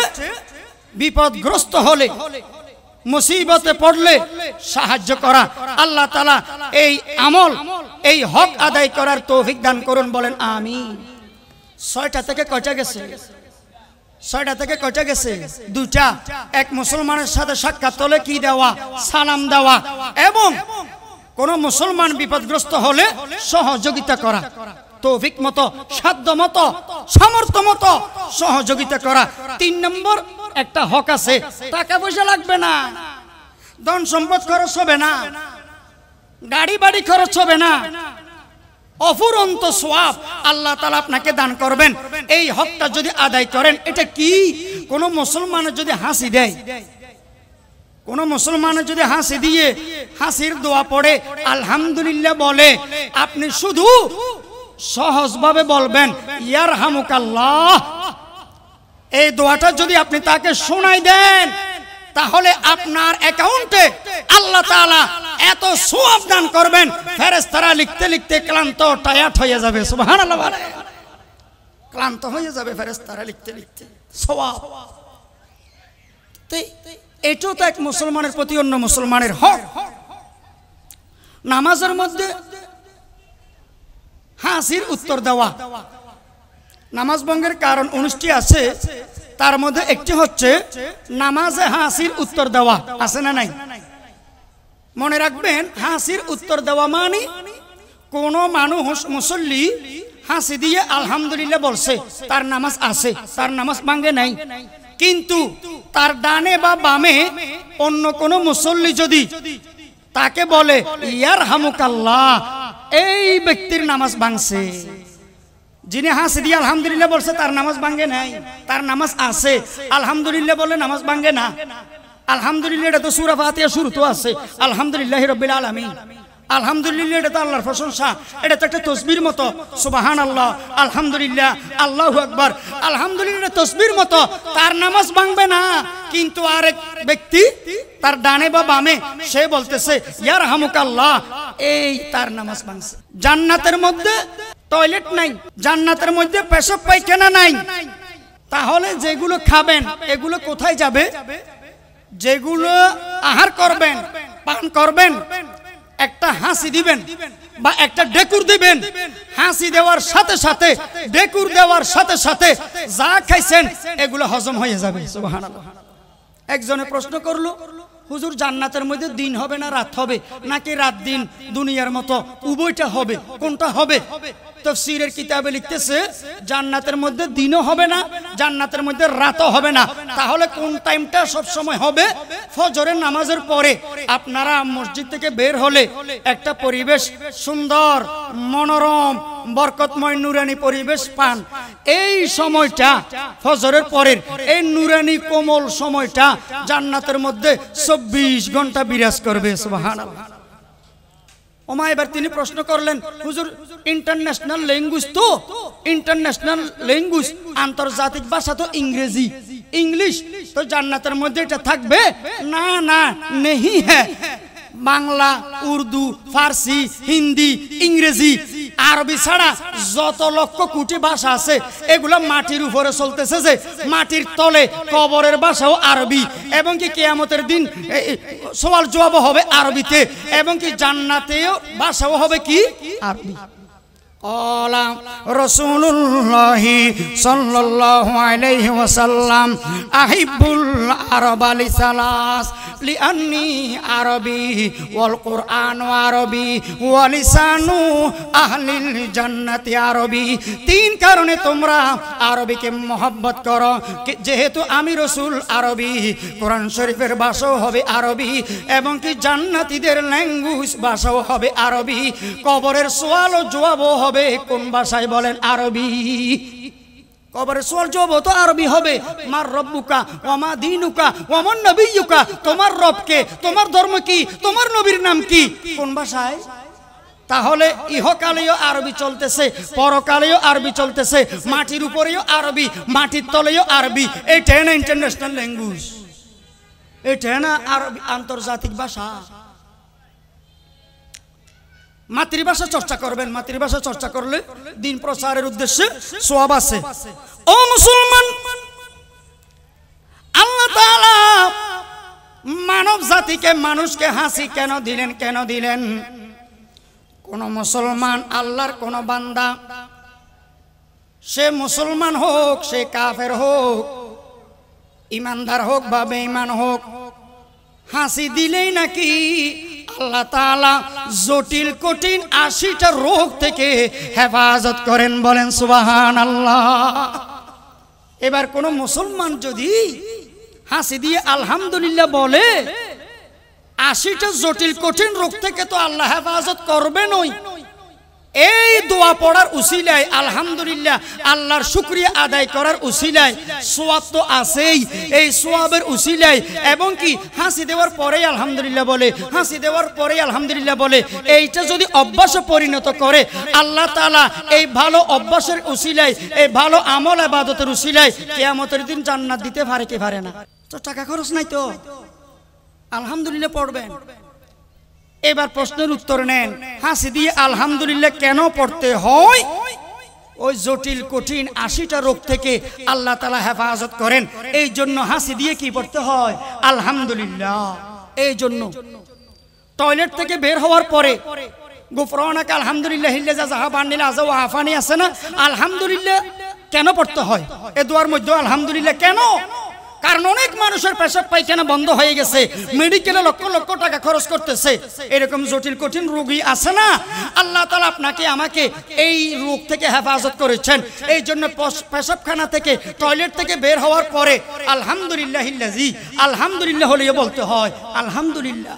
Speaker 1: বিপদগ্রস্ত হলে, মুসিবতে পড়লে সাহায্য করা। আল্লাহ তাআলা এই আমল, এই হক আদায় করার তৌফিক দান করুন। বলেন আমিন। 6টা থেকে কয়টা গেছে? 6টা থেকে কয়টা গেছে? 2টা। এক মুসলমানের সাথে সাক্ষাৎ হলে কি দেওয়া? সালাম দেওয়া। এবং কোন মুসলমান বিপদগ্রস্ত হলে সহযোগিতা করা। তৌফিক মতো, সাধ্য মতো, সামর্থ্য মতো সহযোগিতা করা। 3 নম্বর একটা হক আছে, টাকা পয়সা লাগবে না, ধন সম্পদ খরচ হবে না, গাড়ি বাড়ি খরচ হবে না, অফুরন্ত সওয়াব আল্লাহ তাআলা আপনাকে দান করবেন। এই হকটা যদি আদায় করেন, এটা কি কোন মুসলমানের যদি হাসি দেয়, কোন মুসলমানের যদি হাসি দিয়ে হাসির দোয়া পড়ে আলহামদুলিল্লাহ বলে, আপনি শুধু সহজভাবে বলবেন ইয়ারহামুকাল্লাহ। এই দোয়াটা যদি আপনি তাকে শোনাই দেন, তাহলে আপনার অ্যাকাউন্টে আল্লাহ তাআলা এত সওয়াব দান করবেন, ফেরেশতারা লিখতে লিখতে ক্লান্ত টায়ার্ড হয়ে যাবে। সুবহানাল্লাহ, ক্লান্ত হয়ে যাবে ফেরেশতারা লিখতে লিখতে সওয়াব। এটাও তো এক মুসলমানের প্রতি অন্য মুসলমানের হক। নামাজের মধ্যে হাসির উত্তর দেওয়া, নামাজ ভঙ্গের কারণ 19টি আছে, তার মধ্যে একটি হচ্ছে নামাজে হাসির উত্তর দেওয়া। আছে না নাই? মনে রাখবেন, হাসির উত্তর দেওয়া মানে কোন মানুষ মুসল্লি হাসি দিয়ে আলহামদুলিল্লাহ বলছে, তার নামাজ আছে, তার নামাজ ভাঙে নাই। কিন্তু তার ডানে বা বামে অন্য কোন মুসল্লি যদি তাকে বলে ইয়ারহামুকাল্লাহ, এই ব্যক্তির নামাজ ভাঙছে। যিনি হাসি দিয়ে আলহামদুলিল্লাহ বলছে তার নামাজ ভাঙে নাই, তার নামাজ আছে। আলহামদুলিল্লাহ বলে নামাজ ভাঙে না। আলহামদুলিল্লাহ এটা তো সূরা ফাতিহা শুরু তো আছে, আলহামদুলিল্লাহি রাব্বিল আলামিন। আলহামদুলিল্লাহ এটা তো আল্লাহর প্রশংসা, এটা তো একটা তাসবির মতো। সুবহানাল্লাহ, আলহামদুলিল্লাহ, আল্লাহু আকবার। আলহামদুলিল্লাহ তাসবির মতো, তার নামাজ ভাঙবে না। কিন্তু আরেক ব্যক্তি তার ডানে বা বামে সে বলতেছে ইয়ারহামুকাল্লাহ, এই তার নামাজ ভাঙছে। জান্নাতের মধ্যে টয়লেট নাই, জান্নাতের মধ্যে পেশাব পায়খানা নাই, তাহলে যেগুলো খাবেন এগুলো কোথায় যাবে? যেগুলো আহার করবেন, পান করবেন, একটা হাসি দিবেন বা একটা ডেকুর দিবেন, হাসি দেওয়ার সাথে সাথে, ডেকুর দেওয়ার সাথে সাথে যা খাইছেন এগুলো হজম হয়ে যাবে। সুবহানাল্লাহ। একজনে প্রশ্ন করলো, হুজুর জান্নাতের মধ্যে দিন হবে না রাত হবে, নাকি রাত দিন দুনিয়ার মতো উভয়টা হবে, কোনটা হবে? তাফসীরের কিতাবে লিখতেছে জান্নাতের মধ্যে দিনও হবে না, জান্নাতের মধ্যে রাতও হবে না। তাহলে কোন টাইমটা সব সময় হবে? ফজরের নামাজের পরে আপনারা মসজিদ থেকে বের হলে একটা পরিবেশ সুন্দর, মনোরম, বরকতময় নুরানি পরিবেশ পান। এই সময়টা ফজরের পরের এই নুরানি কোমল সময়টা জান্নাতের মধ্যে 24 ঘন্টা বিরাজ করবে। সুবহানাল্লাহ। ওমা এবার তিনি প্রশ্ন করলেন, হুজুর ইন্টারন্যাশনাল ল্যাঙ্গুয়েজ তো, ইন্টারন্যাশনাল ল্যাঙ্গুয়েজ আন্তর্জাতিক ভাষা তো ইংরেজি, ইংলিশ তো জান্নাতের মধ্যে এটা থাকবে? না না, নেহি হ্যাঁ। বাংলা, উর্দু, ফার্সি, হিন্দি, ইংরেজি, আরবি ছাড়া যত লক্ষ কোটি ভাষা আছে এগুলো মাটির উপরে চলতেছে, যে মাটির তলে কবরের ভাষাও আরবি, এবং কি কিয়ামতের দিন সওয়াল জবাব হবে আরবিতে, এবং কি জান্নাতেও ভাষাও হবে কি আরবি। ক্বালা রাসূলুল্লাহি সাল্লাল্লাহু আলাইহি ওয়াসাল্লাম আহিব্বুল আরবা লিসালাস লিআন্নী আরবি ওয়াল কুরআনু আরবি ওয়া লিসানু আহলিল জান্নাতি আরবি। 3 কারণে তোমরা আরবিকে মহব্বত করো, যেহেতু আমি রাসূল আরবি, কোরআন শরীফের ভাষাও হবে আরবি, এবং কি জান্নাতীদের ল্যাঙ্গুয়েজ ভাষাও হবে আরবি, কবরের সওয়াল ও জবাবও হবে কোন ভাষায় বলেন? আরবি। কবরের সওয়াল জবাব তো আরবি হবে। মার রব্বুকা ওয়া মা দীনুকা ওয়া মান নবিয়্যুকা, তোমার রব কে, তোমার ধর্ম কি, তোমার নবীর নাম কি, কোন ভাষায়? তাহলে ইহকালেও আরবি চলতেছে, পরকালেও আরবি চলতেছে, মাটির উপরেও আরবি, মাটির তলেও আরবি। এটাই না ইন্টারন্যাশনাল ল্যাঙ্গুয়েজ, এটাই না আরবি আন্তর্জাতিক ভাষা। মাতৃভাষা চর্চা করবেন, মাতৃভাষা চর্চা করলে দিন প্রচারের উদ্দেশ্যে সওয়াব আছে। ও মুসলমান, আল্লাহ তাআলা মানব জাতিকে, মানুষকে হাসি কেন দিলেন? কেন দিলেন? কোন মুসলমান, আল্লাহর কোন বান্দা, সে মুসলমান হোক, সে কাফের হোক, ইমানদার হোক বা বেঈমান হোক, হাসি দিলেই নাকি আল্লাহ তাআলা জটিল কঠিন 80টা রোগ থেকে হেফাজত করেন, বলেন সুবহানাল্লাহ। এবার কোন মুসলমান যদি হাসি দিয়ে আলহামদুলিল্লাহ বলে, 80টা জটিল কঠিন রোগ থেকে তো আল্লাহ হেফাজত করবেনই। এই দোয়া পড়ার উসিলায় আলহামদুলিল্লাহ আল্লাহর শুকরিয়া আদায় করার উসিলায় সওয়াব তো আছেই। এই সওয়াবের উসিলায় এবং কি হাসি দেওয়ার পরেই আলহামদুলিল্লাহ বলে, হাসি দেওয়ার পরেই আলহামদুলিল্লাহ বলে, এইটা যদি অভ্যাসে পরিণত করে আল্লাহ তাআলা এই ভালো অভ্যাসের উসিলায়, এই ভালো আমল ইবাদতের উসিলায় কিয়ামতের দিন জান্নাত দিতে পারে কি পারে না? তো টাকা খরচ নাই তো আলহামদুলিল্লাহ পড়বেন। এবার প্রশ্নের উত্তর নেন, হাসি দিয়ে আলহামদুলিল্লাহ কেন পড়তে হয়? ওই জটিল কঠিন 80টা রোগ থেকে আল্লাহ তাআলা হেফাজত করেন, এই জন্য হাসি দিয়ে কি পড়তে হয়? আলহামদুলিল্লাহ। এই জন্য টয়লেট থেকে বের হওয়ার পরে গুফরানাকা আলহামদুলিল্লাহিল্লাযী যাহাবানিল আযা ওয়া আফানি আছে না, আলহামদুলিল্লাহ কেন পড়তে হয়? এই দোয়ার মধ্যে আলহামদুলিল্লাহ কেন? কারণ অনেক মানুষের পেশাব পায়খানা বন্ধ হয়ে গেছে, মেডিকেলে লক্ষ লক্ষ টাকা খরচ করতেছে, এরকম জটিল কঠিন রোগী আছে না, আল্লাহ তাআলা আপনাকে আমাকে এই রোগ থেকে হেফাজত করেছেন। এই জন্য পেশাবখানা থেকে টয়লেট থেকে বের হওয়ার পরে আলহামদুলিল্লাহিল্লাযী, আলহামদুলিল্লাহ হলেও বলতে হয় আলহামদুলিল্লাহ।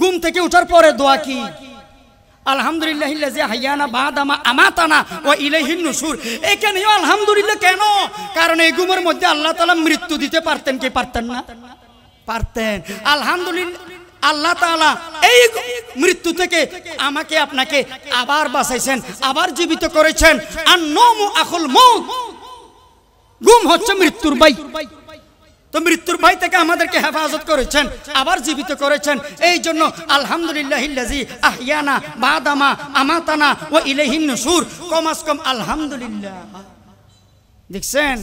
Speaker 1: ঘুম থেকে ওঠার পরে দোয়া কি? আলহামদুলিল্লাহিল্লাযী হাইয়ানা বা'দা মা আমাতানা ওয়া ইলাইহিন নুশুর। এখানেও আলহামদুলিল্লাহ কেন? কারণ এই ঘুমের মধ্যে আল্লাহ তাআলা মৃত্যু দিতে পারতেন কি পারতেন না? পারতেন। আলহামদুলিল্লাহ আল্লাহ তাআলা এই মৃত্যু থেকে আমাকে আপনাকে আবার বাঁচাইছেন, আবার জীবিত করেছেন। আন-নাওমু আখুল মাউত, ঘুম হচ্ছে মৃত্যুর ভাই। তো মৃত্যুর ভয় থেকে আমাদেরকে হেফাজত করেছেন, আবার জীবিত করেছেন। এই জন্য আলহামদুলিল্লাহিল্লাযী আহইয়ানা বা'দা মা আমাতানা ওয়া ইলাইহিন নুশুর, কমাস কম আলহামদুলিল্লাহ। দেখছেন,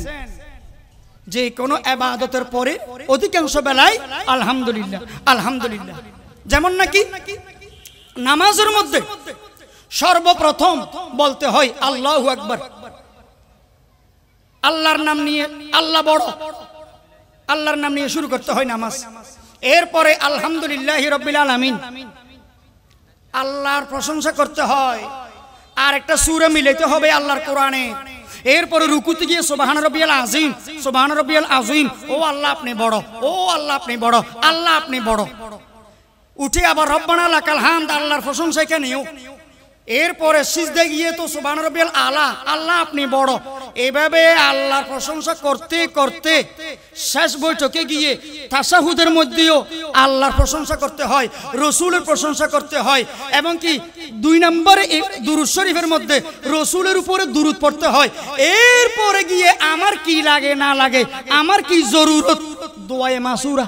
Speaker 1: যে কোনো ইবাদতের পরে অধিকাংশ বেলায় আলহামদুলিল্লাহ আলহামদুলিল্লাহ। যেমন নাকি নামাজের মধ্যে সর্বপ্রথম বলতে হয় আল্লাহু আকবার, আল্লাহর নাম নিয়ে, আল্লাহ বড়, আল্লাহর নাম নিয়ে শুরু করতে হয় নামাজ। এরপরে আলহামদুলিল্লাহি রাব্বিল আলামিন, আল্লাহর প্রশংসা করতে হয়। আর একটা সূরা মিলাইতে হবে আল্লাহর কোরআনে। এরপরে রুকুতে গিয়ে সুবহান রাব্বিয়াল আযীম, সুবহান রাব্বিয়াল আযীম, ও আল্লাহ আপনি বড়, ও আল্লাহ আপনি বড়, আল্লাহ আপনি বড়। উঠে আবার রব্বানা লাকাল হামদ, আল্লাহর প্রশংসা এখানেও। এরপরে সিজদা গিয়ে তো সুবহান রাব্বিয়াল আলা, আল্লাহ আপনি বড়। এভাবে আল্লাহর প্রশংসা করতে করতে শেষ বৈঠকে গিয়ে তাশাহুদের মধ্যেও আল্লাহর প্রশংসা করতে হয়, রসুলের প্রশংসা করতে হয়, এবং কি 2 নম্বরে দুরূদ শরীফের মধ্যে রসুলের উপরে দুরূদ পড়তে হয়। এরপরে গিয়ে আমার কি লাগে না লাগে, আমার কি জরুরত, দোয়ায়ে মাসুরা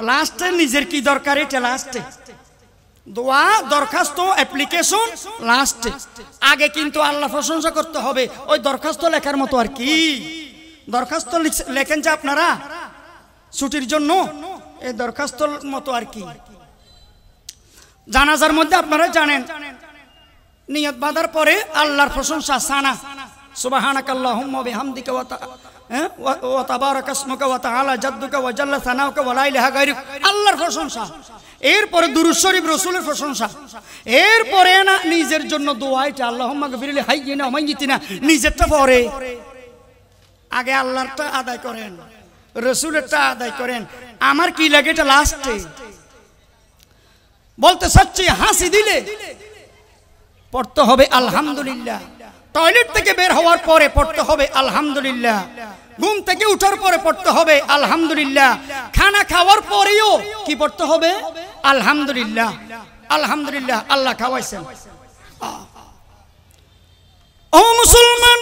Speaker 1: লাস্টে নিজের কি দরকার এটা লাস্টে, দোয়া দরখাস্ত অ্যাপ্লিকেশন লাস্টে। আগে কিন্তু আল্লাহ প্রশংসা করতে হবে। ওই দরখাস্ত লেখার মতো আর কি, দরখাস্ত লেখেন যে আপনারা ছুটির জন্য, এই দরখাস্তর মতো আর কি। জানাজার মধ্যে আপনারা জানেন নিয়ত বাঁধার পরে আল্লাহর প্রশংসা সানা, সুবহানাকাল্লাহুম্মা বিহামদিকা ওয়া তাবারাকা ইসমুকা ওয়া তাআলা জাদ্দুকা ওয়া জাল্লা সানাউকা ওয়া লা ইলাহা গায়রুক, আল্লাহর প্রশংসা। এরপরে দুরূদ শরীফ, রসুলের প্রশংসা। এরপরে না নিজের জন্য দোয়া, এটা আল্লাহুম্মা গফিরলি হাইয়িনা ওয়া মাইয়িতিনা, নিজেরটা পরে। আগে আল্লাহরটা আদায় করেন, রসুলেরটা আদায় করেন, আমার কি লাগে এটা লাস্টে। বলতে চাচ্ছি হাসি দিলে পড়তে হবে আলহামদুলিল্লাহ, টয়লেট থেকে বের হওয়ার পরে পড়তে হবে আলহামদুলিল্লাহ, ঘুম থেকে উঠার পরে পড়তে হবে আলহামদুলিল্লাহ, খানা খাওয়ার পরেও কি পড়তে হবে আলহামদুলিল্লাহ। আলহামদুলিল্লাহ আল্লাহ খাওয়াইছেন। ও মুসলমান,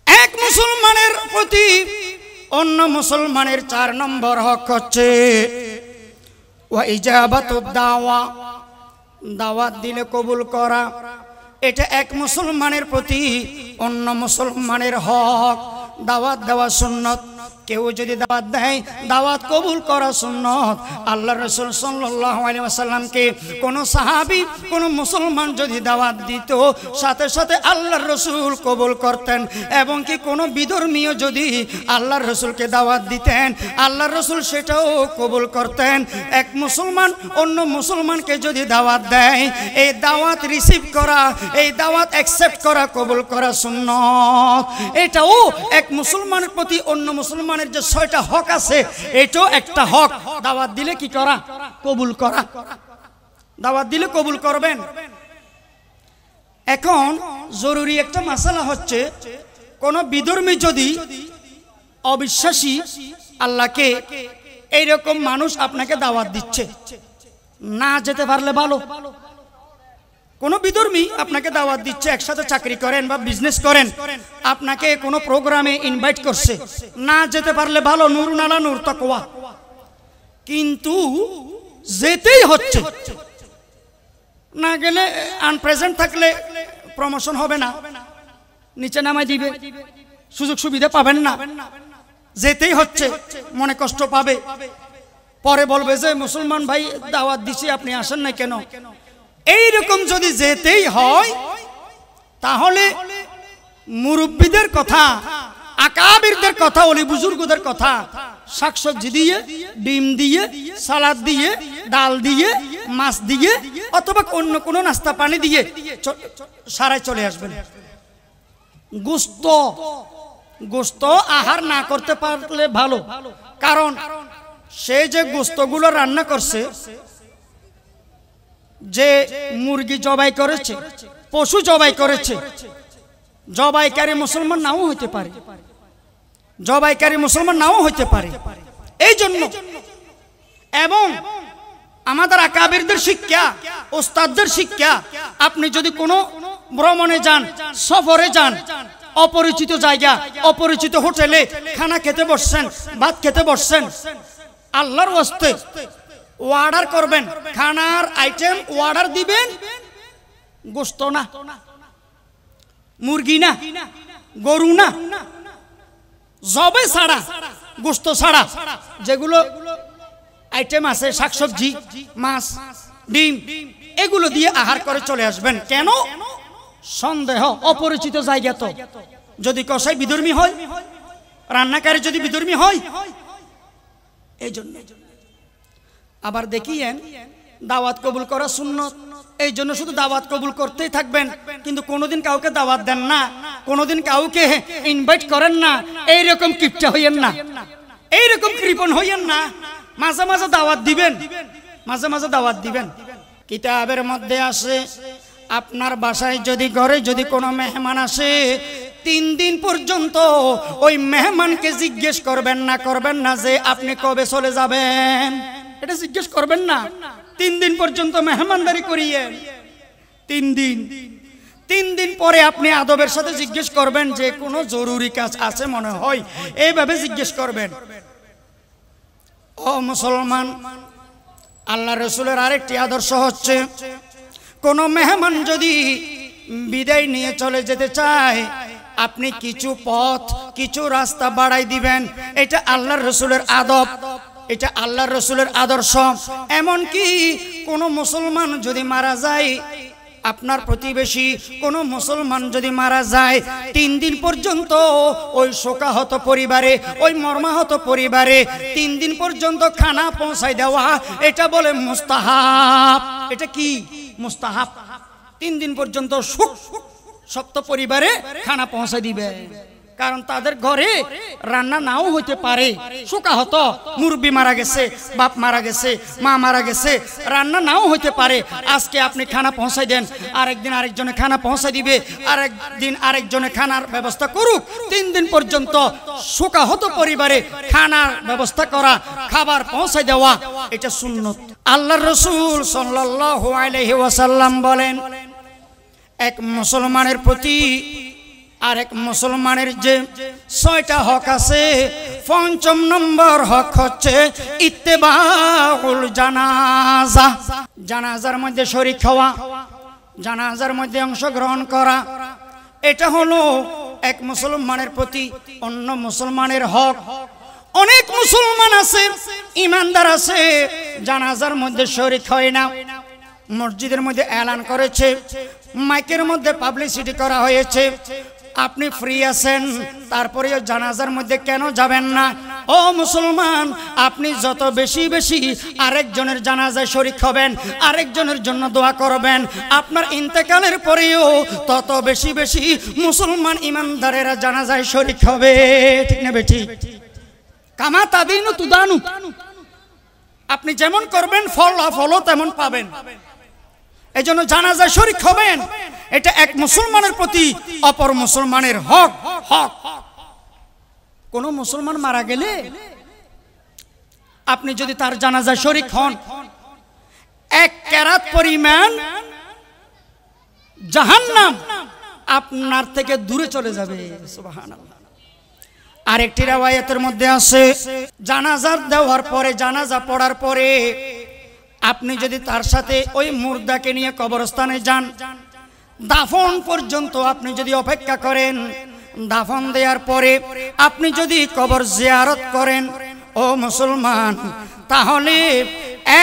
Speaker 1: এক মুসলমানের প্রতি অন্য মুসলমানের 4 নম্বর হক হচ্ছে ওয়া ইজাবাতুদ দাওয়া, দাওয়াত দিলে কবুল করা। এটা এক মুসলমানের প্রতি অন্য মুসলমানের হক। দাওয়াত দেওয়া সুন্নত, কেউ যদি দাওয়াত দেয় দাওয়াত কবুল করা সুন্নত। আল্লাহর রাসূল সাল্লাল্লাহু আলাইহি ওয়াসাল্লামকে কোন সাহাবী কোন মুসলমান যদি দাওয়াত দিত সাথে সাথে আল্লাহর রাসূল কবুল করতেন, এবং কি কোন বিধর্মীয় যদি আল্লাহর রাসূলকে দাওয়াত দিতেন আল্লাহর রাসূল সেটাও কবুল করতেন। এক মুসলমান অন্য মুসলমানকে যদি দাওয়াত দেয় এই দাওয়াত রিসিভ করা, এই দাওয়াত অ্যাকসেপ্ট করা, কবুল করা সুন্নত। এটাও এক মুসলমানের প্রতি অন্য মুসলমানের যে 6টা হক আছে এটাও একটা হক। দাওয়াত দিলে কি করা? কবুল করা। দাওয়াত দিলে কবুল করবেন। এখন জরুরি একটা মাসালা হচ্ছে কোন বিধর্মী যদি অবিশ্বাসী আল্লাহকে এইরকম মানুষ আপনাকে দাওয়াত দিচ্ছে, না যেতে পারলে ভালো। কোন বিধর্মী আপনাকে দাওয়াত দিচ্ছে, একসাথে চাকরি করেন বা বিজনেস করেন, আপনাকে কোনো প্রোগ্রামে ইনভাইট করছে, না যেতে পারলে ভালো, নূর নালা নূর তাকওয়া। কিন্তু যেতেই হচ্ছে, না গেলে আনপ্রেজেন্ট থাকলে প্রমোশন হবে না, নিচে নামাই দিবে, সুযোগ সুবিধা পাবেন না। যেতেই হচ্ছে, মনে কষ্ট পাবে, পরে বলবে যে মুসলমান ভাই দাওয়াত দিছি আপনি আসেন না কেন। এইরকম যদি যেতেই হয় তাহলে মুরব্বীদের কথা, আকাবিরদের কথা, ওলি বুজুর্গদের কথা শাকসবজি দিয়ে, ডিম দিয়ে, সালাদ দিয়ে, ডাল দিয়ে, মাছ দিয়ে অথবা অন্য কোনো নাস্তা পানি দিয়ে সারায় চলে আসবেন। গোস্ত আহার না করতে পারলে ভালো, কারণ সে যে গোস্তগুলো রান্না করছে, যে মুরগি জবাই করেছে, পশু জবাই করেছে, জবাইকারী মুসলমান নাও হইতে পারে, জবাইকারী মুসলমান নাও হইতে পারে। এই জন্য এবং আমাদের আকাবিরদের শিক্ষা, ওস্তাদদের শিক্ষা, আপনি যদি কোনো ভ্রমণে যান, সফরে যান, অপরিচিত জায়গা, অপরিচিত হোটেলে খানা খেতে বসছেন, ভাত খেতে বসছেন, আল্লাহর ওয়াস্তে অর্ডার করবেন, খানার আইটেম অর্ডার দিবেন, গোশত না, মুরগি না, গরু না, জবে ছাড়া, গোশত ছাড়া যেগুলো আইটেম আছে, শাকসবজি, মাছ, ডিম, এগুলো দিয়ে আহার করে চলে আসবেন। কেন? সন্দেহ, অপরিচিত জায়গা তো, যদি কসাই বিধর্মী হয়, রান্নাকারী যদি বিধর্মী হয়, এই জন্য। আবার দেখিয়েন দাওয়াত কবুল করা সুন্নত, এই জন্য শুধু দাওয়াত কবুল করতেই থাকবেন, কিন্তু কোনোদিন কাউকে দাওয়াত দেন না, কোনোদিন কাউকে ইনভাইট করেন না। এইরকম কিপটা হইয়েন না, এইরকম কৃপণ হইয়েন না। মাঝে মাঝে দাওয়াত দিবেন, মাঝে মাঝে দাওয়াত দিবেন। কিতাবের মধ্যে আসে আপনার বাসায় যদি ঘরে যদি কোনো মেহমান আসে 3 দিন পর্যন্ত ওই মেহমানকে জিজ্ঞেস করবেন না যে আপনি কবে চলে যাবেন, এটা জিজ্ঞেস করবেন না। 3 দিন পর্যন্ত মেহমানদারি করিয়েন। 3 দিন পরে আপনি আদবের সাথে জিজ্ঞেস করবেন যে কোনো জরুরি কাজ আছে মনে হয়, এইভাবে জিজ্ঞেস করবেন। ও মুসলমান, আল্লাহ রাসূলের আরেকটি আদর্শ হচ্ছে কোন মেহমান যদি বিদায় নিয়ে চলে যেতে চায় আপনি কিছু পথ, কিছু রাস্তা বাড়াই দিবেন। এটা আল্লাহর রাসূলের আদব, এটা আল্লাহর রাসূলের আদর্শ। এমন কি কোন মুসলমান যদি মারা যায়, আপনার প্রতিবেশী কোন মুসলমান যদি মারা যায় 3 দিন পর্যন্ত ওই শোকাহত পরিবারে, ওই মর্মাহত পরিবারে 3 দিন পর্যন্ত খানা পৌঁছাই দেওয়া, এটা বলে মুস্তাহাব। এটা কি? মুস্তাহাব। 3 দিন পর্যন্ত শক্ত পরিবারে খানা পৌঁছে দিবে, কারণ তাদের ঘরে রান্না নাও হইতে পারে, শোকাহত, মুরব্বী মারা গেছে, বাপ মারা গেছে, মা মারা গেছে, রান্না নাও হইতে পারে। আজকে আপনি খানা পৌঁছাই দেন, আরেকদিন আরেকজনে খানা পৌঁছাই দিবে, আরেকদিন আরেকজনে খানার ব্যবস্থা করুক। 3 দিন পর্যন্ত শোকাহত পরিবারে খানার ব্যবস্থা করা, খাবার পৌঁছাই দেওয়া, এটা সুন্নত। আল্লাহর রাসূল সাল্লাল্লাহু আলাইহি ওয়াসাল্লাম বলেন, এক মুসলমানের প্রতি আরেক মুসলমানের যে 6টা হক আছে, 5ম নম্বর হক হচ্ছে ইত্তেবাউল জানাজা। জানাজার মধ্যে শরীক হওয়া, জানাজার মধ্যে অংশগ্রহণ করা, এটা হলো এক মুসলমানের প্রতি অন্য মুসলমানের হক। অনেক মুসলমান আছে, ইমানদার আছে, জানাজার মধ্যে শরীক হয় না। মসজিদের মধ্যে এলান করেছে, মাইকের মধ্যে পাবলিসিটি করা হয়েছে, আপনি ফ্রি আছেন, তারপরেও জানাজার মধ্যে কেন যাবেন না? ও মুসলমান, আপনি যত বেশি বেশি আরেকজনের জানাজায় শরীক হবেন, আরেকজনের জন্য দোয়া করবেন, আপনার ইন্তেকালের পরেও তত বেশি বেশি মুসলমান ইমানদারেরা জানাজায় শরীক হবে। ঠিক না বেঠি? কামা তাদিনু তুদানু, আপনি যেমন করবেন ফল তেমন পাবেন। এই জন্য জানাজায় শরীক হবেন, এটা এক মুসলমানের প্রতি অপর মুসলমানের হক। হক কোন মুসলমান মারা গেলে আপনি যদি তার জানাজায় শরীক হন, এক কেরাত পরিমাণ জাহান্নাম আপনার থেকে দূরে চলে যাবে। সুবহানাল্লাহ। আরেকটি riwayতের মধ্যে আছে, জানাজার দেওয়ার পরে, জানাজা পড়ার পরে আপনি যদি তার সাথে ওই মুর্দাকে নিয়ে কবরস্থানে যান, দাফন পর্যন্ত আপনি যদি অপেক্ষা করেন, দাফন দেওয়ার পরে আপনি যদি কবর জিয়ারত করেন, ও মুসলমান, তাহলে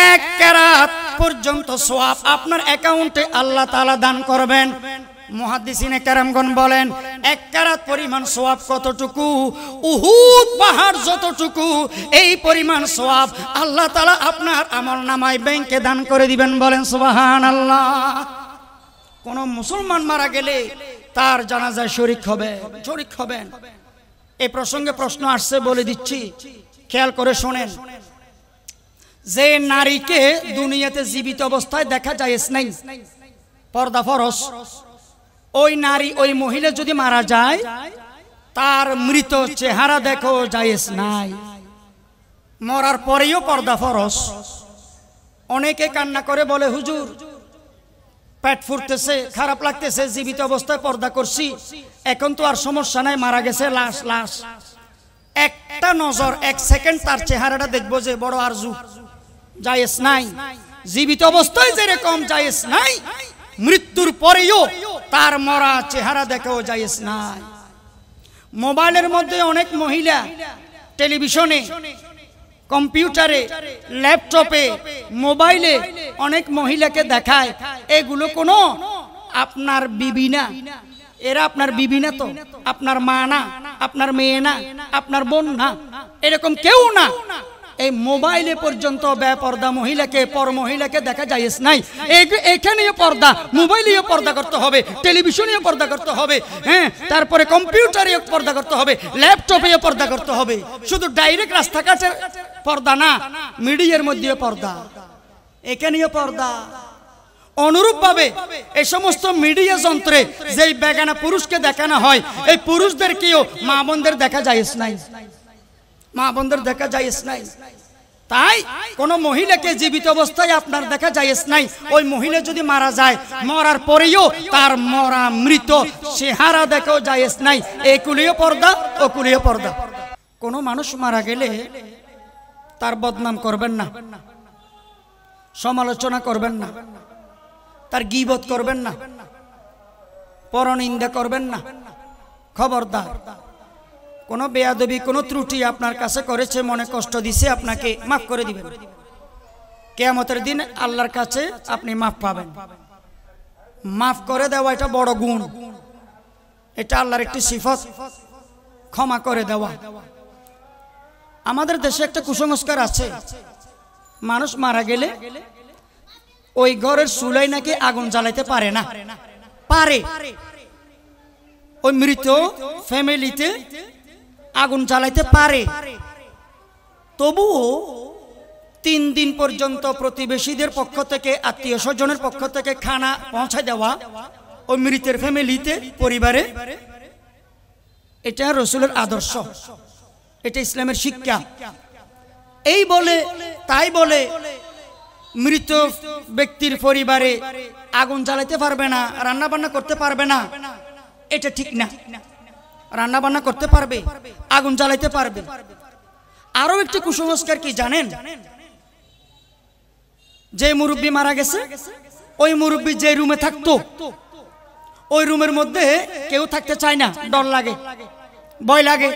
Speaker 1: এক কেরাত পর্যন্ত সওয়াব আপনার অ্যাকাউন্টে আল্লাহ তাআলা দান করবেন। মুহাদ্দিসিনে কেরামগণ বলেন, এক কেরাত পরিমাণ সওয়াব কতটুকু? উহুদ পাহাড় যতটুকু, এই পরিমাণ সওয়াব আল্লাহ তাআলা আপনার আমলনামায় ব্যাংকে দান করে দিবেন। বলেন সুবহানাল্লাহ। কোন মুসলমান মারা গেলে তার জানাজায় শরীক হবেন। এই প্রসঙ্গে প্রশ্ন আসছে, বলে দিচ্ছি, খেয়াল করে শোনেন। যে নারীকে দুনিয়াতে জীবিত অবস্থায় দেখা যায় নাই, পর্দা ফরজ, ওই নারী, ওই মহিলা যদি মারা যায়, তার মৃত চেহারা দেখো জায়েজ নাই। মরার পরেও পর্দা ফরজ। অনেকে কান্না করে বলে, হুজুর পেট ফুটতেছে, খারাপ লাগতেছে, জীবিত অবস্থায় পর্দা করছি, এখন তো আর সমস্যা নাই, মারা গেছে, লাশ। একটা নজর, এক সেকেন্ড তার চেহারাটা দেখবো যে বড় আরজু, জায়েজ নাই। জীবিত অবস্থায় যেরকম জায়েজ নাই, মৃত্যুর পরেও তার মরা চেহারা দেখেও জায়েজ নাই। মোবাইলের মধ্যে অনেক মহিলা টেলিভিশনে, কম্পিউটারে, ল্যাপটপে, মোবাইলে অনেক মহিলাকে দেখায়, এগুলো কোনো আপনার বিবি না, এরা আপনার বিবি না, তো আপনার মা না, আপনার মেয়ে না, আপনার বোন না, এরকম কেউ না। এই মোবাইলে পর্যন্ত বেপর্দা মহিলাকে, পর মহিলাকে দেখা যায় নাই। এখানেও পর্দা, মোবাইলেও পর্দা করতে হবে, টেলিভিশনেও পর্দা করতে হবে, হ্যাঁ, তারপরে কম্পিউটারেও পর্দা করতে হবে, ল্যাপটপেও পর্দা করতে হবে। শুধু ডাইরেক্ট রাস্তাঘাটে পর্দা না, মিডিয়ার মধ্যেও পর্দা, এখানেও পর্দা। অনুরূপ ভাবে এই সমস্ত মিডিয়া যন্ত্রে যেই বেগানা পুরুষকে দেখানো হয়, এই পুরুষদেরকেও মা বোনদের দেখা যায় নাই, মা বোনদের দেখা জায়েজ নাই। তাই কোন মহিলাকে জীবিত অবস্থায় আপনার দেখা জায়েজ নাই। ওই মহিলা যদি মারা যায়, মরার পরেও তার মরা মৃত চেহারা দেখাও জায়েজ নাই। একুলিও পর্দা, ওকুলিও পর্দা। কোন মানুষ মারা গেলে তার বদনাম করবেন না, সমালোচনা করবেন না, তার গীবত করবেন না, পরনিন্দা করবেন না। খবরদার, কোনো বেয়াদবি, কোনো ত্রুটি আপনার কাছে করেছে, মনে কষ্ট দিছে, আপনাকে মাফ করে দিবেন। কিয়ামতের দিন আল্লাহর কাছে আপনি মাফ পাবেন। মাফ করে দেওয়া এটা বড় গুণ, এটা আল্লাহর একটি সিফত, ক্ষমা করে দেওয়া। আমাদের দেশে একটা কুসংস্কার আছে, মানুষ মারা গেলে ওই ঘরের চুলায় নাকি আগুন জ্বালাইতে পারে না। পারে, ওই মৃত ফ্যামিলিতে আগুন জ্বালাইতে পারে, তবুও 3 দিন পর্যন্ত প্রতিবেশীদের পক্ষ থেকে, আত্মীয় স্বজনের পক্ষ থেকে খানা পৌঁছায় দেওয়া ওই মৃতের ফ্যামিলিতে, পরিবারে। এটা রাসূলের আদর্শ, এটা ইসলামের শিক্ষা। এই বলে, তাই বলে মৃত ব্যক্তির পরিবারে আগুন জ্বালাইতে পারবে না, রান্না বান্না করতে পারবে না, এটা ঠিক না। রান্না বান্না করতে পারবে, আগুন জ্বালাইতে পারবে। আরো একটি কুসংস্কার কি জানেন? যে মুরব্বী মারা গেছে, ওই মুরব্বী যে রুমে থাকতো, ওই রুমের মধ্যে কেউ থাকতে চায় না, ডর লাগে, ভয় লাগে।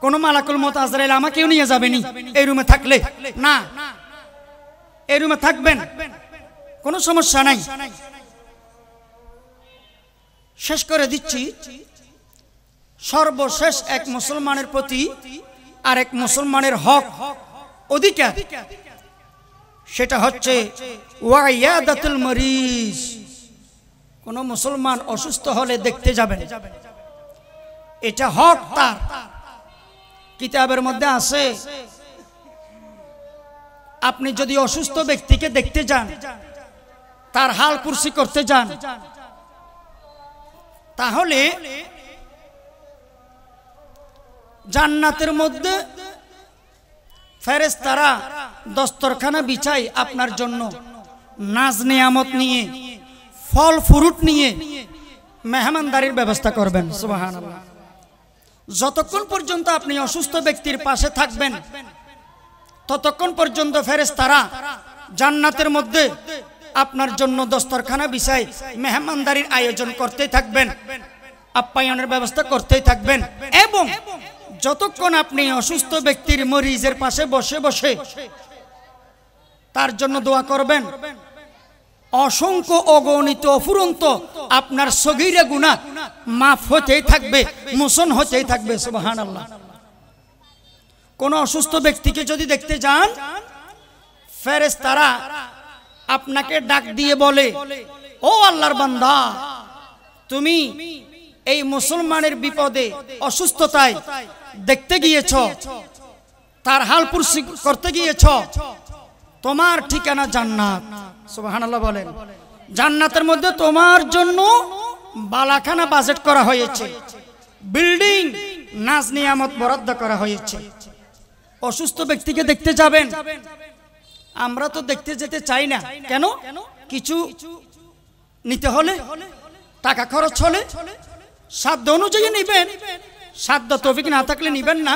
Speaker 1: কোন মালাকুল মউত আজরাইল আমাকেও নিয়ে যাবেনি এই রুমে থাকলে, না, এই রুমে থাকবেন, কোনো সমস্যা নাই। শেষ করে দিচ্ছি, সর্বশেষ এক মুসলমানের প্রতি আর এক মুসলমানের হক অধিকার, সেটা হচ্ছে ওয়াইয়াদাতুল মরিজ। কোন মুসলমান অসুস্থ হলে দেখতে যাবেন, এটা হক তার। কিতাবের মধ্যে আছে, আপনি যদি অসুস্থ ব্যক্তিকে দেখতে যান, তার হাল কুরসি করতে যান, তাহলে জান্নাতের মধ্যে ফেরেশতারা দস্তরখানা বিছাই আপনার জন্য, নাজ নিয়ামত নিয়ে, ফল ফ্রুট নিয়ে মেহমানদারির ব্যবস্থা করবেন। সুবহানাল্লাহ। যতক্ষণ পর্যন্ত আপনি অসুস্থ ব্যক্তির পাশে থাকবেন, ততক্ষণ পর্যন্ত ফেরেশতারা জান্নাতের মধ্যে আপনার জন্য দস্তরখানা বিছাই মেহমানদারির আয়োজন করতেই থাকবেন, আপ্যায়নের ব্যবস্থা করতেই থাকবেন। এবং যতক্ষণ আপনি অসুস্থ ব্যক্তির মরিজের পাশে বসে বসে তার জন্য দোয়া করবেন, অসংখ্য অগণিত অফুরন্ত আপনার সগীরা গুনাহ মাফ হতেই থাকবে, মোচন হতেই থাকবে। সুবহানাল্লাহ। কোন অসুস্থ ব্যক্তিকে যদি দেখতে যান, ফেরেশতারা আপনাকে ডাক দিয়ে বলে, ও আল্লাহর বান্দা, তুমি এই মুসলমানের বিপদে অসুস্থতায় দেখতে গিয়েছ, তার হাল কুরসি করতে গিয়েছ, তোমার ঠিকানা জান্নাত। সুবহানাল্লাহ বলেন। জান্নাতের মধ্যে তোমার জন্য বালাখানা বাজেট করা হয়েছে, বিল্ডিং নাজ নিয়ামত বরাদ্দ করা হয়েছে। অসুস্থ ব্যক্তিকে দেখতে যাবেন, আমরা তো দেখতে যেতে চাই না। কেন? কিছু নিতে হলে, টাকা খরচ হলে, সাধ্য অনুযায়ী নিবেন, সাধ্য তৌফিক না থাকলে নিবেন না।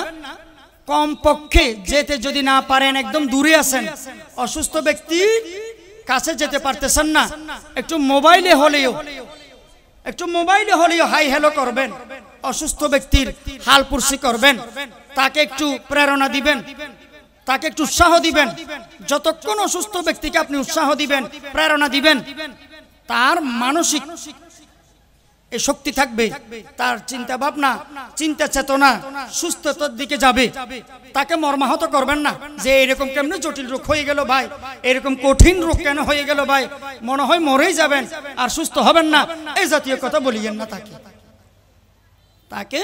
Speaker 1: কম পক্ষে যেতে যদি না পারেন, একদম দূরে আছেন, অসুস্থ ব্যক্তি কাছে যেতে পারতেছেন না, একটু মোবাইলে হলেও হাই হ্যালো করবেন, অসুস্থ ব্যক্তির হাল কুরসি করবেন, তাকে একটু প্রেরণা দিবেন, তাকে একটু উৎসাহ দিবেন। যতক্ষণ অসুস্থ ব্যক্তিকে আপনি উৎসাহ দিবেন, প্রেরণা দিবেন, তার মানসিক এই শক্তি থাকবে, তার চিন্তা ভাবনা, চিন্তা চেতনা সুস্থতার দিকে যাবে। তাকে মর্মাহত করবেন না যে এরকম কেমন জটিল রোগ হয়ে গেল ভাই, এরকম কঠিন রোগ কেন হয়ে গেল ভাই, মনে হয় মরেই যাবেন আর সুস্থ হবেন না, এই জাতীয় কথা বলিয়েন না। তাকে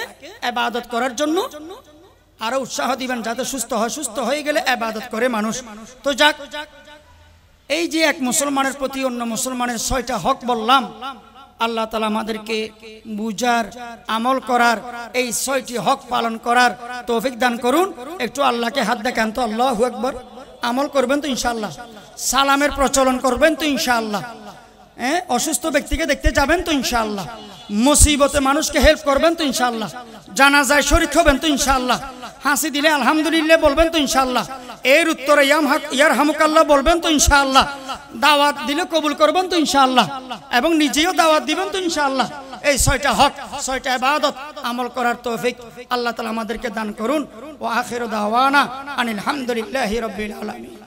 Speaker 1: ইবাদত করার জন্য আরো উৎসাহ দিবেন, যাতে সুস্থ হয়। সুস্থ হয়ে গেলে ইবাদত করে মানুষ। তো যাক, এই যে এক মুসলমানের প্রতি অন্য মুসলমানের 6টা হক বললাম, আল্লাহ তাআলা আমাদেরকে বুঝার, আমল করার, এই 6টি হক পালন করার তৌফিক দান করুন। একটু আল্লাহকে হাত দেখান তো, আল্লাহু আকবার। আমল করবেন তো ইনশাআল্লাহ, সালামের প্রচলন করবেন তো ইনশাআল্লাহ, অসুস্থ ব্যক্তিকে দেখতে যাবেন তো ইনশাআল্লাহ, মুসিবতে মানুষকে হেল্প করবেন তো ইনশাআল্লাহ, জানাজায় শরীক হবেন তো ইনশাআল্লাহ, হাসি দিলে আলহামদুলিল্লাহ বলবেন তো ইনশাআল্লাহ, এর উত্তরে ইয়ারহামুকাল্লাহ বলবেন তো ইনশাআল্লাহ, দাওয়াত দিলে কবুল করবেন তো ইনশাআল্লাহ, এবং নিজেও দাওয়াত দিবেন তো ইনশাআল্লাহ। এই 6টা হক, 6টা ইবাদত আমল করার তৌফিক আল্লাহ তাআলা আমাদেরকে দান করুন। ওয়া আখিরু দাওয়ানা আনিল হামদুলিল্লাহি রাব্বিল আলামিন।